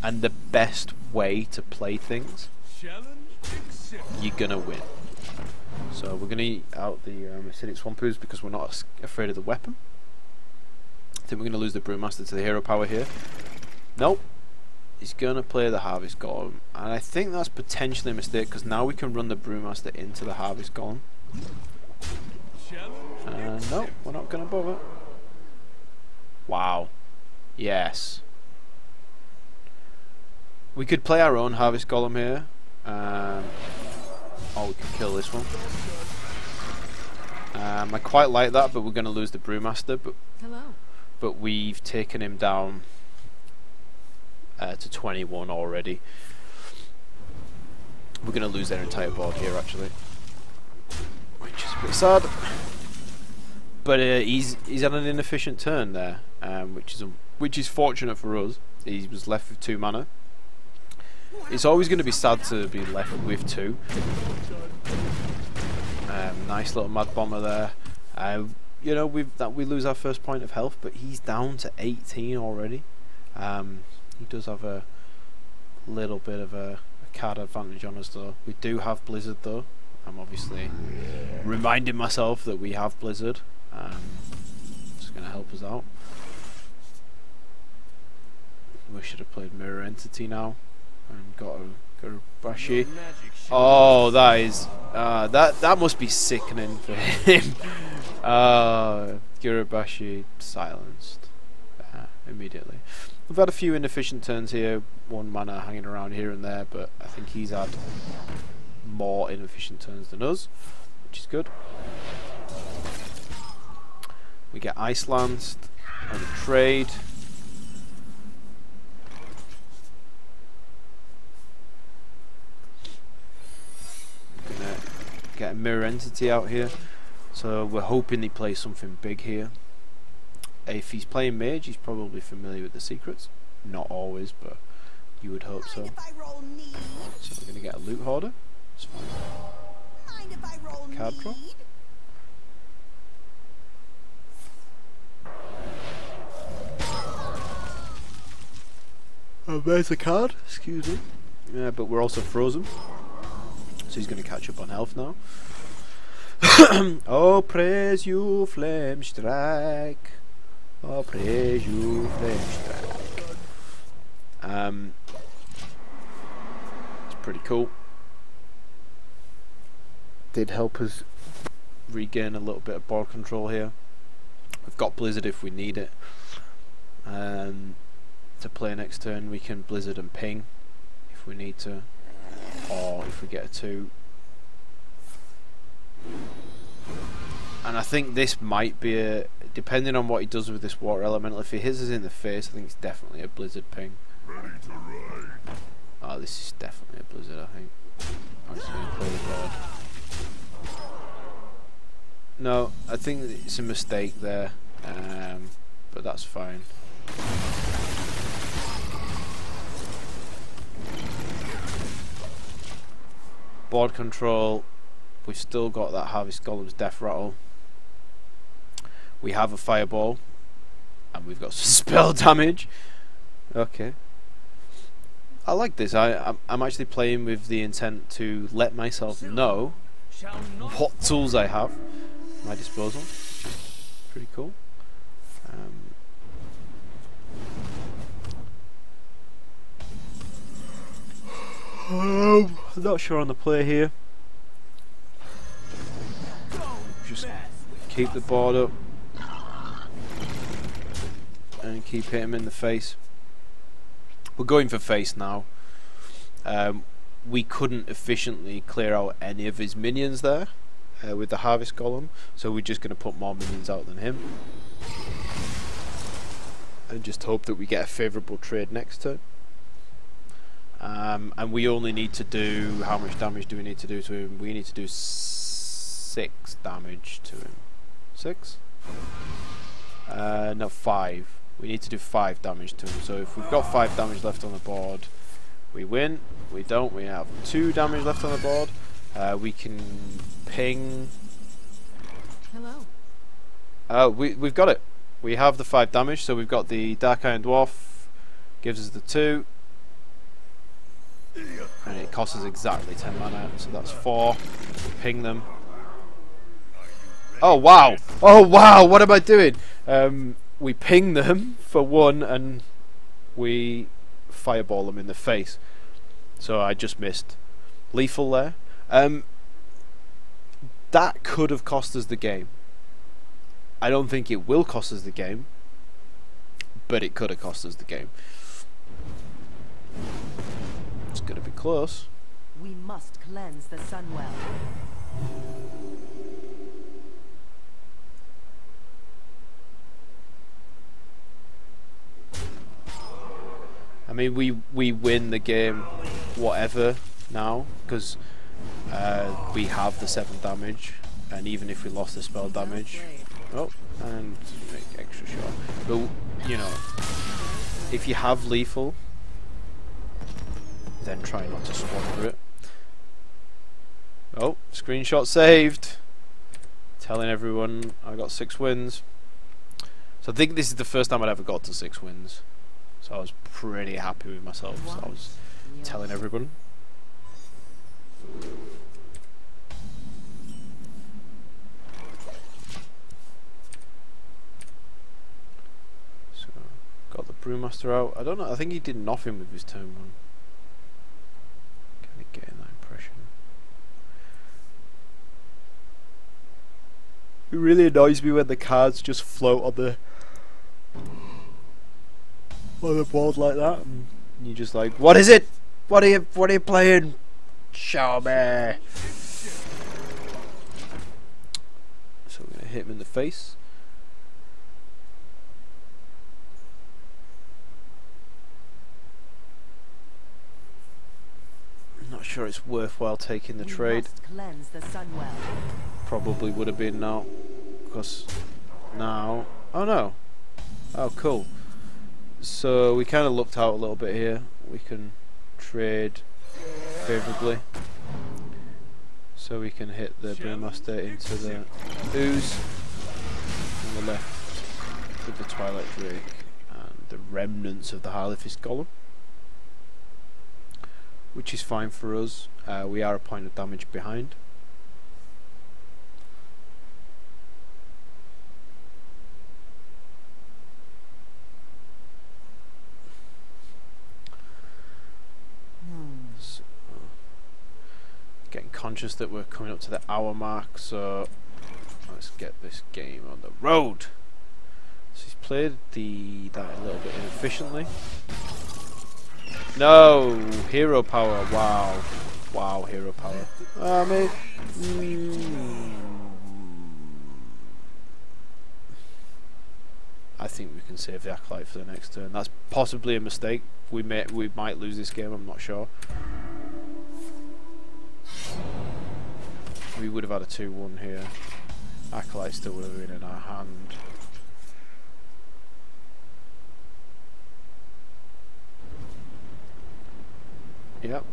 and the best way to play things, you're gonna win. So we're gonna eat out the acidic swampoos because we're not afraid of the weapon. I think we're gonna lose the Brewmaster to the hero power here. Nope. He's gonna play the Harvest Golem, and I think that's potentially a mistake because now we can run the Brewmaster into the Harvest Golem. No, we're not gonna bother. Wow. Yes. We could play our own Harvest Golem here. Oh, we could kill this one. I quite like that, but we're going to lose the Brewmaster. But we've taken him down to 21 already. We're going to lose their entire board here, actually, which is a bit sad. But he's had an inefficient turn there, which is fortunate for us. He was left with 2 mana. It's always going to be sad to be left with 2. Nice little Mad Bomber there. You know, we lose our first point of health, but he's down to 18 already. He does have a little bit of a card advantage on us, though. We do have Blizzard, though. I'm obviously reminding myself that we have Blizzard. It's going to help us out. We should have played Mirror Entity now and got a Bashi. Oh, that is that must be sickening for him. Gurabashi silenced immediately. We've had a few inefficient turns here, 1 mana hanging around here and there, but I think he's had more inefficient turns than us, which is good. We get Ice Lanced on a trade. a mirror entity out here, so we're hoping he plays something big here. If he's playing Mage, he's probably familiar with the secrets. Not always, but you would hope so. So we're going to get a loot hoarder. That's fine. Card draw. Oh, there's a card. Excuse me. Yeah, but we're also frozen. So he's going to catch up on health now. Oh, praise you, flame strike. Oh, praise you, flame strike. It's pretty cool. Did help us regain a little bit of board control here. We've got Blizzard if we need it. To play next turn, we can Blizzard and ping if we need to, or if we get a 2. And I think this might be a, depending on what he does with this water elemental, if he hits us in the face, I think it's definitely a Blizzard ping. Oh, this is definitely a Blizzard, I think. I'm just going to play the board. No, I think it's a mistake there, but that's fine. Board control, we've still got that Harvest Golem's Death Rattle. We have a Fireball, and we've got some spell damage. Okay. I like this. I'm actually playing with the intent to let myself know what tools I have at my disposal. Pretty cool. I'm not sure on the play here. Just keep the board up and keep hitting him in the face. We're going for face now. We couldn't efficiently clear out any of his minions there with the Harvest Golem, so we're just going to put more minions out than him and just hope that we get a favourable trade next turn. And we only need to do, how much damage do we need to do to him? We need to do 6 damage to him. 6? No, 5. We need to do 5 damage to him. So if we've got 5 damage left on the board, we win. We don't. We have 2 damage left on the board. We can ping. Hello. We've got it. We have the 5 damage. So we've got the Dark Iron Dwarf. Gives us the 2. And it costs us exactly 10 mana. So that's 4. Ping them. Oh wow! Oh wow! What am I doing? We ping them for 1 and we fireball them in the face. So I just missed. Lethal there. That could have cost us the game. I don't think it will cost us the game, but it could have cost us the game. It's gonna be close. We must cleanse the Sunwell. I mean, we win the game, whatever now, because we have the 7 damage, and even if we lost the spell damage, oh, and make extra shot. But you know, if you have lethal, then try not to squander it. Oh, screenshot saved. Telling everyone I got 6 wins. So I think this is the first time I'd ever got to 6 wins. So I was pretty happy with myself. So I was telling everyone. So got the Brewmaster out. I don't know. I think he did nothing with his turn 1. Kind of getting that impression. It really annoys me when the cards just float on the board like that, and you're just like, what is it? What are you playing? Show me. So we're gonna hit him in the face. sure it's worthwhile taking the We trade. must cleanse the Sunwell. Probably would have been now, because now, oh no, oh cool. So we kind of looked out a little bit here. We can trade favourably, so we can hit the Brewmaster into the ooze on the left with the Twilight Drake and the remnants of the Harlefist Golem, which is fine for us. We are a point of damage behind. So, getting conscious that we're coming up to the hour mark, so let's get this game on the road. So he's played that a little bit inefficiently. No, hero power. Wow, wow, hero power. Mate. I think we can save the Acolyte for the next turn. That's possibly a mistake. We might lose this game. I'm not sure. We would have had a 2-1 here. Acolyte still would have been in our hand. Yep.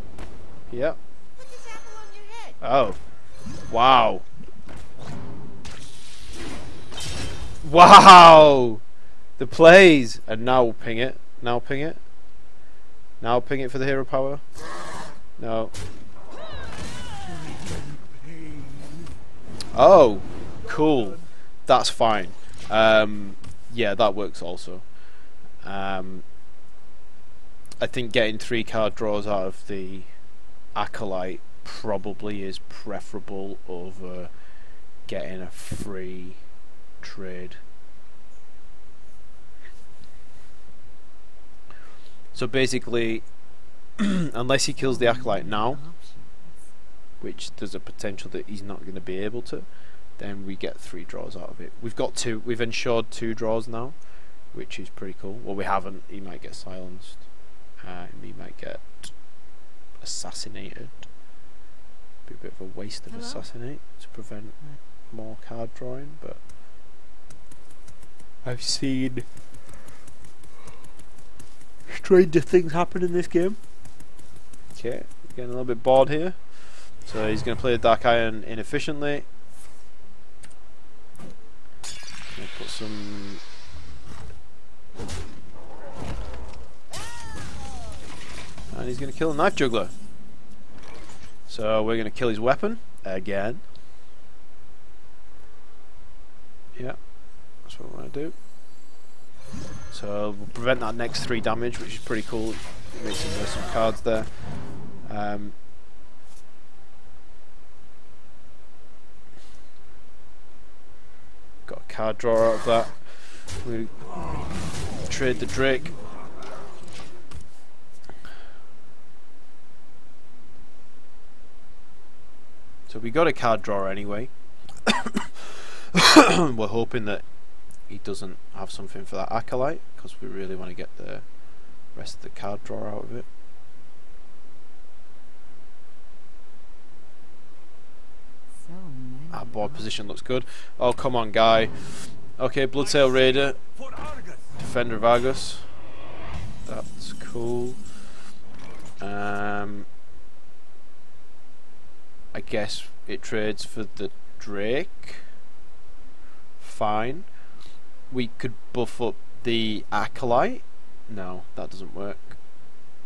Yep. Put this apple on your head. Oh. Wow. Wow. The plays. And now we'll ping it. Now ping it. Now ping it for the hero power. No. Oh. Cool. That's fine. Yeah, that works also. I think getting 3 card draws out of the Acolyte probably is preferable over getting a free trade. So basically, unless he kills the Acolyte now, which there's a potential that he's not going to be able to, then we get 3 draws out of it. We've got 2. We've ensured 2 draws now, which is pretty cool. Well, we haven't. He might get silenced. He might get assassinated. Be a bit of a waste of assassinate to prevent more card drawing, but I've seen stranger things happen in this game. Okay, getting a little bit bored here. So he's going to play the Dark Iron inefficiently. Gonna put some. And he's going to kill a Knife Juggler. So we're going to kill his weapon again. Yeah, that's what we're going to do. So we'll prevent that next 3 damage, which is pretty cool. It makes him some cards there. Got a card draw out of that. We trade the Drake. So we got a card drawer anyway. We're hoping that he doesn't have something for that Acolyte, because we really want to get the rest of the card drawer out of it. So many. Our board position looks good. Oh, come on, guy. Okay, Bloodsail Raider. Defender of Argus. That's cool. I guess it trades for the Drake. Fine. We could buff up the Acolyte. No, that doesn't work.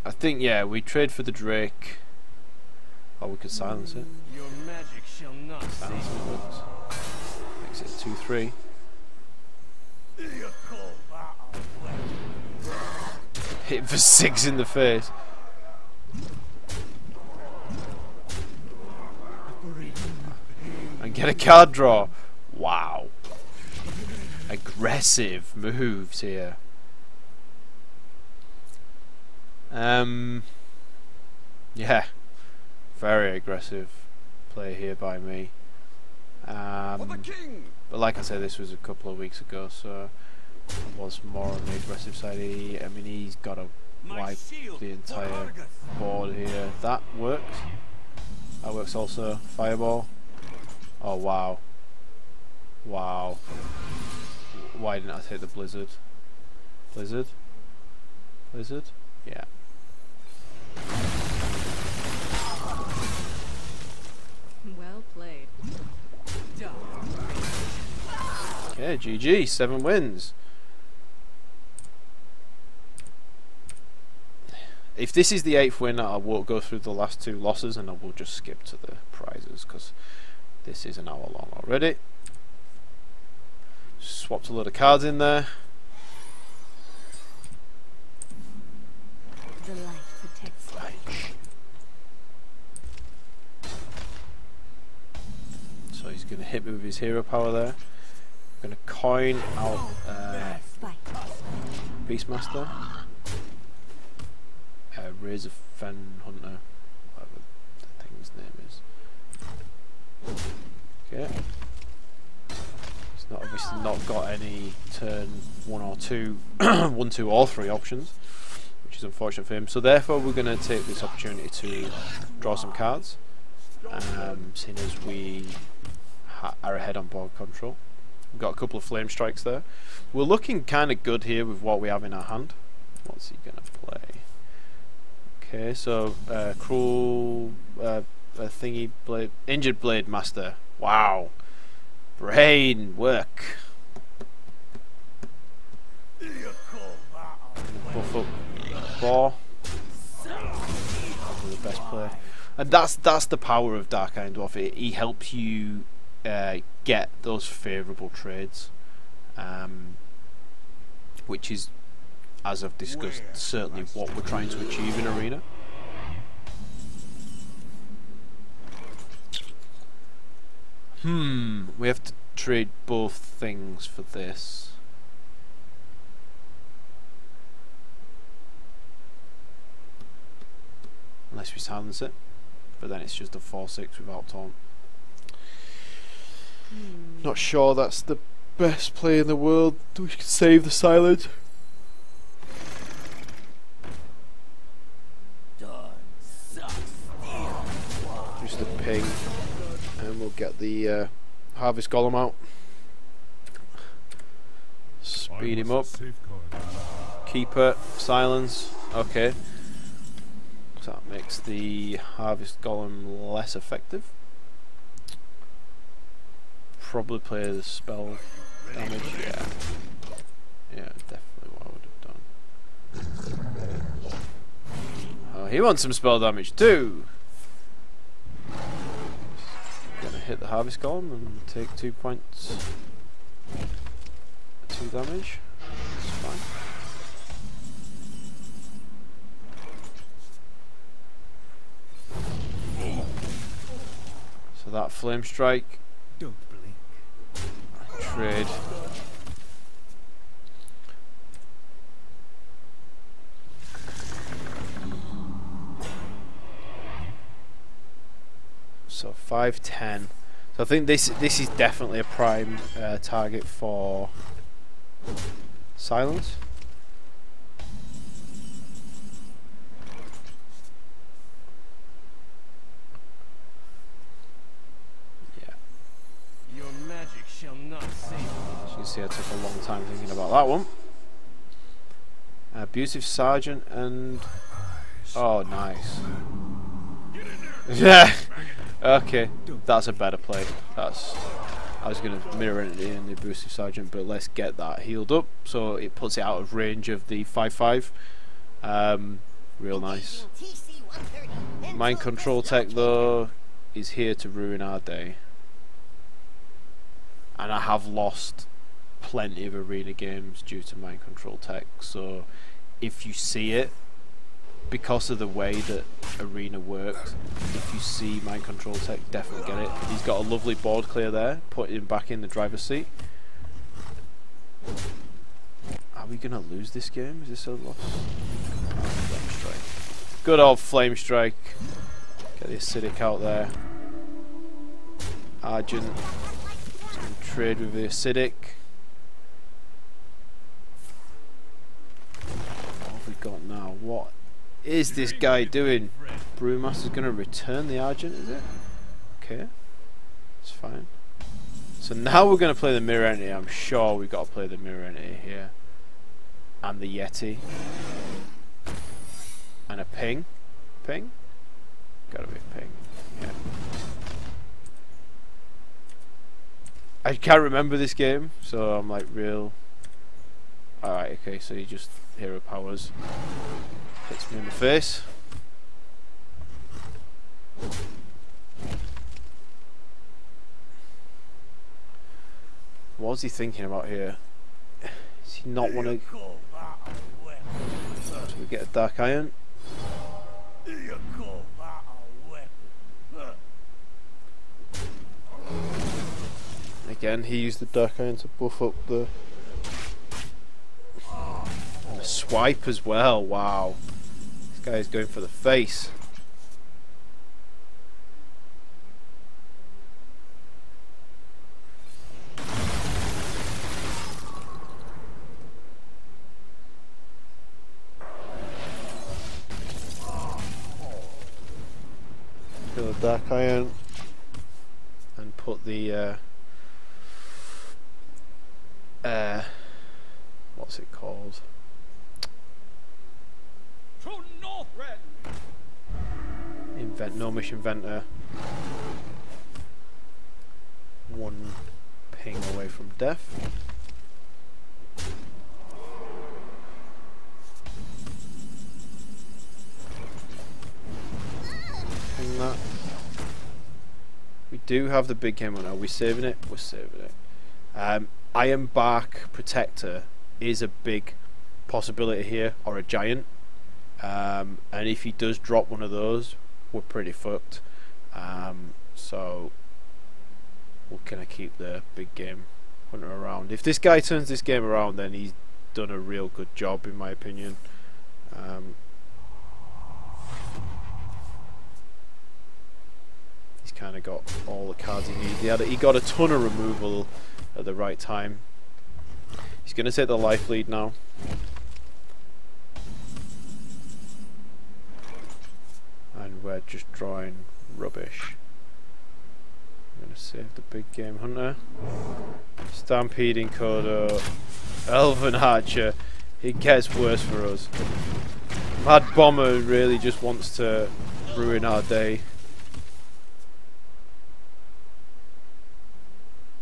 I think, yeah, we trade for the Drake. Or we could silence it. Your magic shall not Silence save it works. Makes it 2-3. Hit for 6 in the face. And get a card draw. Wow. Aggressive moves here. Yeah. Very aggressive play here by me. But like I said, this was a couple of weeks ago, so Was more on the aggressive side. I mean, he's got to wipe the entire board here. That works. That works also. Fireball. Oh wow. Wow. Why didn't I take the blizzard? Blizzard? Blizzard? Yeah. Well played. Okay, GG. 7 wins. If this is the 8th win, I won't go through the last 2 losses and I will just skip to the prizes because this is an hour long already. Swapped a load of cards in there. The light protects you. Mage. So he's going to hit me with his hero power there. I'm going to coin out Spike. Beastmaster. Razor Fen Hunter, whatever the thing's name is. Okay. He's not obviously not got any turn 1 or 2, 1, 2 or 3 options, which is unfortunate for him. So therefore we're going to take this opportunity to draw some cards, seeing as we are ahead on board control. We've got a couple of flame strikes there. We're looking kind of good here with what we have in our hand. What's he going to play? Okay, so cruel thingy blade, injured blade master. Wow, brain work. Buff up Boar. Probably the best player, and that's the power of Dark Iron Dwarf. He helps you get those favourable trades, which is, as I've discussed, certainly what we're trying to achieve in Arena. We have to trade both things for this. Unless we silence it, but then it's just a 4/6 without taunt. Not sure that's the best play in the world. We can save the silence. Just a ping, and we'll get the Harvest Golem out. Speed him up. Keeper, silence. Okay. So that makes the Harvest Golem less effective. Probably play the spell damage. Yeah. Yeah, definitely what I would have done. Oh, he wants some spell damage too. Gonna hit the Harvest Golem and take 2 points. 2 damage. That's fine. So that Flame Strike. Don't blink. Trade. So 5/10. So I think this is definitely a prime target for silence. Yeah. Your magic shall not save me. As you can see, I took a long time thinking about that one. Abusive Sergeant and oh, nice. Yeah. Okay, that's a better play. I was going to mirror it in the Abusive Sergeant, but let's get that healed up so it puts it out of range of the 5/5. Real nice. Mind Control Tech though is here to ruin our day, and I have lost plenty of Arena games due to Mind Control Tech. So if you see it, because of the way that Arena works, if you see Mind Control Tech, definitely get it. He's got a lovely board clear there, put him back in the driver's seat. Are we gonna lose this game? Is this a loss? Flame Strike. Good old Flame Strike. Get the acidic out there. Argent. Just gonna trade with the acidic. got now? What is this guy doing? Brewmaster's going to return the Argent, is it? Okay. It's fine. So now we're going to play the Mirror Entity. I'm sure we've got to play the Mirror Entity here. And the Yeti. And a ping. Ping? Gotta be a ping. Yeah. I can't remember this game, so I'm like real... Alright, okay, so you just hero powers. Hits me in the face. What was he thinking about here? Does he not want to... So we get a Dark Iron. Again, he used the Dark Iron to buff up the... And a swipe as well, wow. This guy is going for the face. Kill the Dark Iron and put the what's it called? Gnomish Inventor. One ping away from death. Ping that. We do have the big game on. Are we saving it? We're saving it. Iron Bark Protector is a big possibility here, or a giant. And if he does drop one of those, we're pretty fucked. So we'll kind of keep the big game hunter around. If this guy turns this game around, then he's done a real good job, in my opinion. He's kind of got all the cards he needs. He got a ton of removal at the right time. He's going to take the life lead now. And we're just drawing rubbish. I'm going to save the big game hunter. Stampeding Kodo. Elven Archer. It gets worse for us. Mad Bomber really just wants to ruin our day.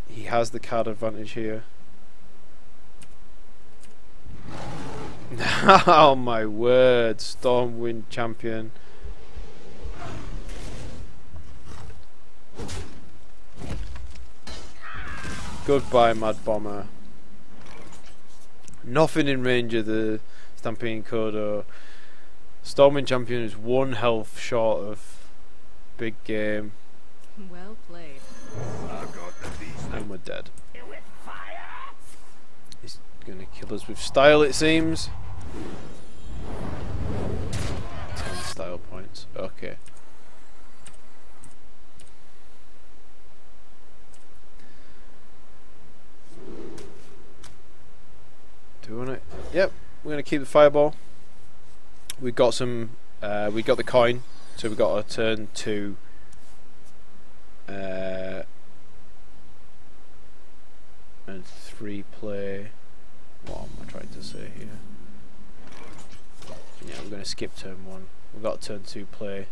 He has the card advantage here. Oh my word, Stormwind champion. Goodbye, Mad Bomber. Nothing in range of the Stampeding Kodo. Stormwind champion is 1 health short of big game. Well played. And we're dead. He's gonna kill us with style, it seems. 10 style points. Okay. Doing it. Yep, we're gonna keep the fireball. We got some. We got the coin, so we got a turn to. And 3 play. What am I trying to say here? Yeah, we're going to skip turn 1. We've got turn 2 play.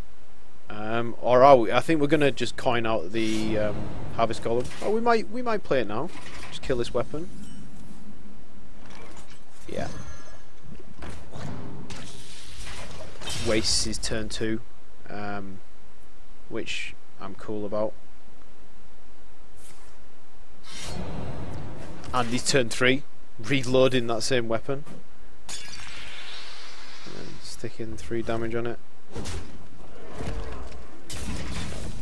Or are we? I think we're going to just coin out the Harvest Golem. Oh, we might play it now. Just kill this weapon. Yeah. Wastes his turn 2, which I'm cool about. And he's turn 3, reloading that same weapon. And then sticking 3 damage on it.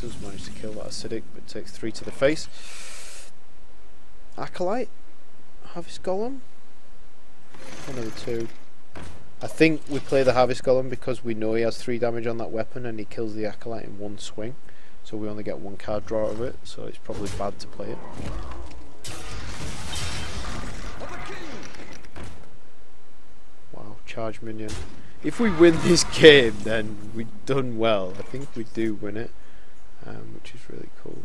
Does manage to kill that acidic, but takes 3 to the face. Acolyte? Harvest Golem? One of the 2. I think we play the Harvest Golem because we know he has 3 damage on that weapon and he kills the Acolyte in 1 swing. So we only get 1 card draw out of it, so it's probably bad to play it. Wow, charge minion. If we win this game, then we've done well. I think we do win it, which is really cool.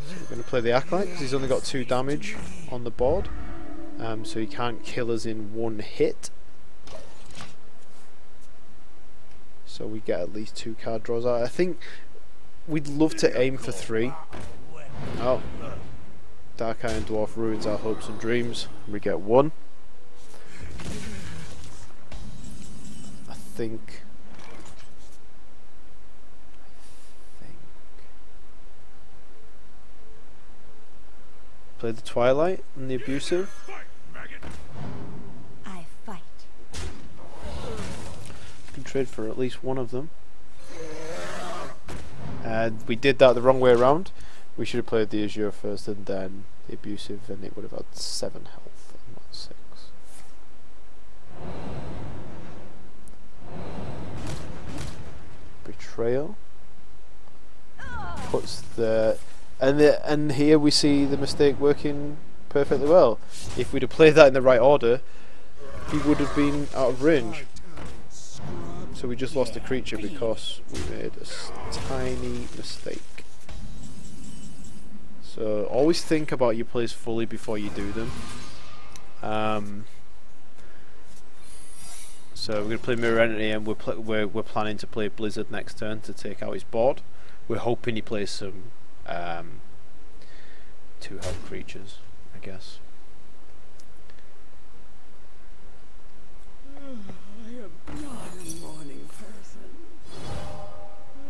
So we're going to play the Acolyte because he's only got 2 damage on the board, so he can't kill us in 1 hit. So we get at least 2 card draws out. I think we'd love to aim for 3. Oh, Dark Iron Dwarf ruins our hopes and dreams. We get 1. I think. Play the Twilight and the Abusive. I fight. Can trade for at least one of them. And we did that the wrong way around. We should have played the Azure first and then the Abusive, and it would have had 7 health and not 6. Betrayal puts the and here we see the mistake working perfectly well. If we'd have played that in the right order, he would have been out of range. So we just lost a creature because we made a tiny mistake. So always think about your plays fully before you do them. So we're going to play Mirror Entity, and we're planning to play Blizzard next turn to take out his board. We're hoping he plays some 2 health creatures, I guess. I am not a morning person.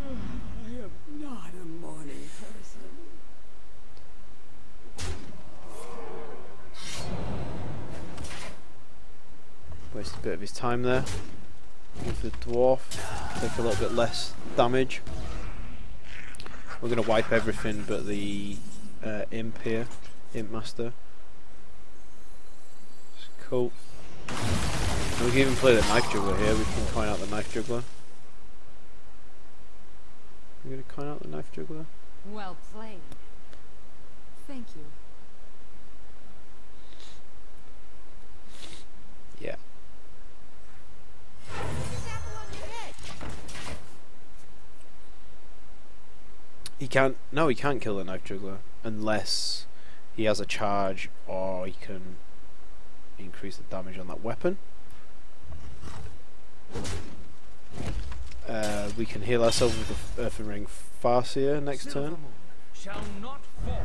I am not a morning person. Wasted a bit of his time there with the dwarf. Take a little bit less damage. We're going to wipe everything but the imp here, Imp Master. It's cool. And we can even play the Knife Juggler here. We can coin out the Knife Juggler. We're going to coin out the Knife Juggler. Well played. Thank you. Yeah. He can't. No, he can't kill the Knife Juggler unless he has a charge, or he can increase the damage on that weapon. We can heal ourselves with the Earthen Ring Farseer next turn. Shall not fall.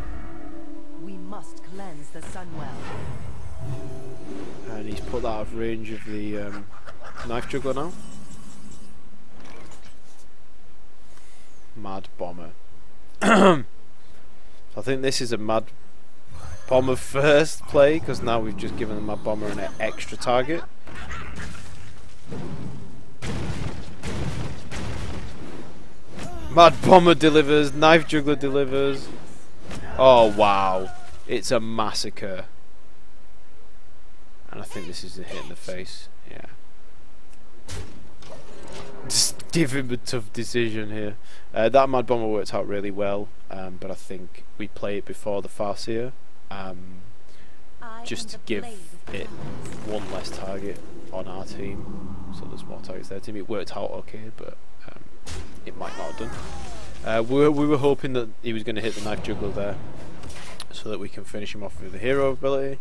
We must cleanse the Sunwell. And he's put that out of range of the Knife Juggler now. Mad Bomber. I think this is a Mad Bomber first play, because now we've just given the Mad Bomber an extra target. Mad Bomber delivers, Knife Juggler delivers. Oh wow, it's a massacre. And I think this is a hit in the face. Yeah. Just give him a tough decision here. That Mad Bomber worked out really well, but I think we play it before the Farseer, just to give it 1 less target on our team, so there's more targets there. Team, it worked out okay, but it might not have done. We were hoping that he was going to hit the Knife Juggler there, so that we can finish him off with the hero ability.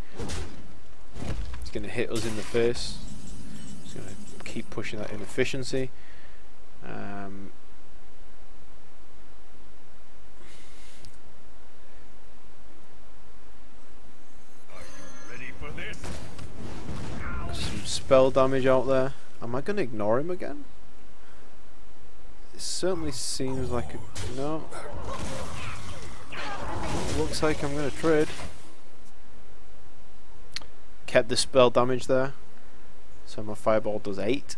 He's going to hit us in the face. He's going to keep pushing that inefficiency. Some spell damage out there. Am I going to ignore him again? It certainly seems like a... no. Looks like I'm going to trade. Kept the spell damage there. So my fireball does 8.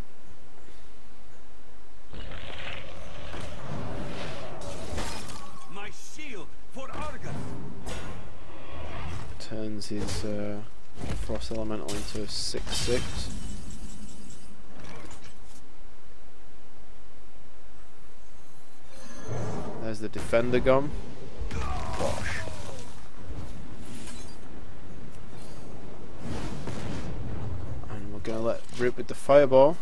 My shield for Argus. Turns his Frost Elemental into a 6/6. There's the Defender gone. Bosh. And we're gonna let rip with the Fireball.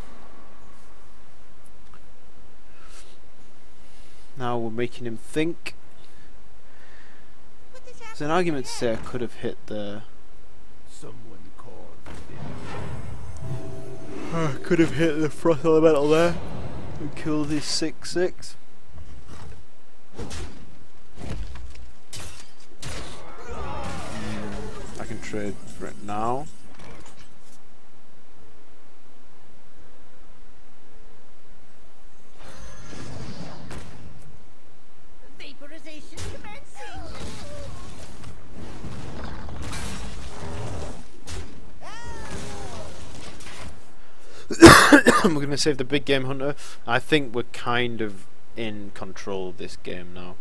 Now we're making him think. There's an argument to say I could have hit the... Someone called I could have hit the frost elemental there and killed his 6/6. I can trade for it now. Vaporization commencing. We're going to save the big game hunter. I think we're kind of in control of this game now.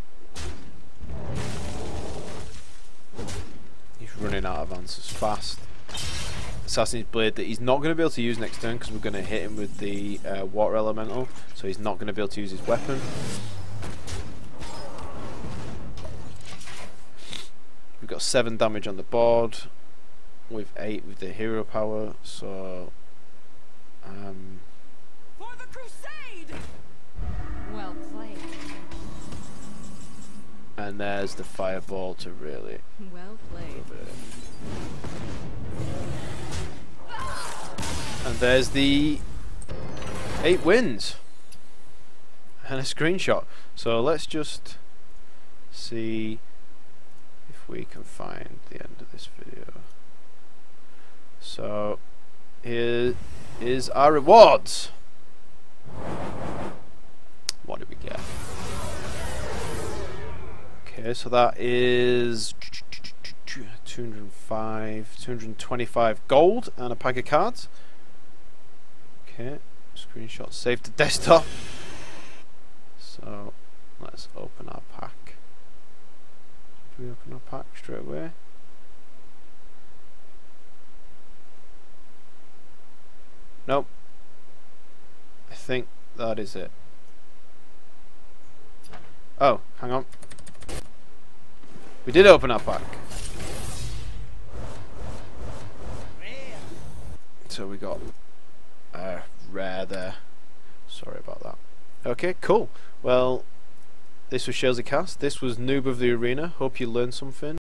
He's running out of answers fast. Assassin's Blade that he's not going to be able to use next turn because we're going to hit him with the water elemental, so he's not going to be able to use his weapon. We've got 7 damage on the board with 8 with the hero power, so For the crusade! Well played. and there's the fireball to really Well played. and there's the 8 wins and a screenshot. So let's just see if we can find the end of this video. So here is our rewards. What did we get? Okay, so that is 225 gold and a pack of cards. Okay, screenshot saved to desktop. So let's open our pack. Do we open our pack straight away? Nope. I think that is it. Oh, hang on. We did open our pack. So we got rare there. Sorry about that. Okay, cool. Well, this was Shalesey Cast. This was Noob of the Arena. Hope you learned something.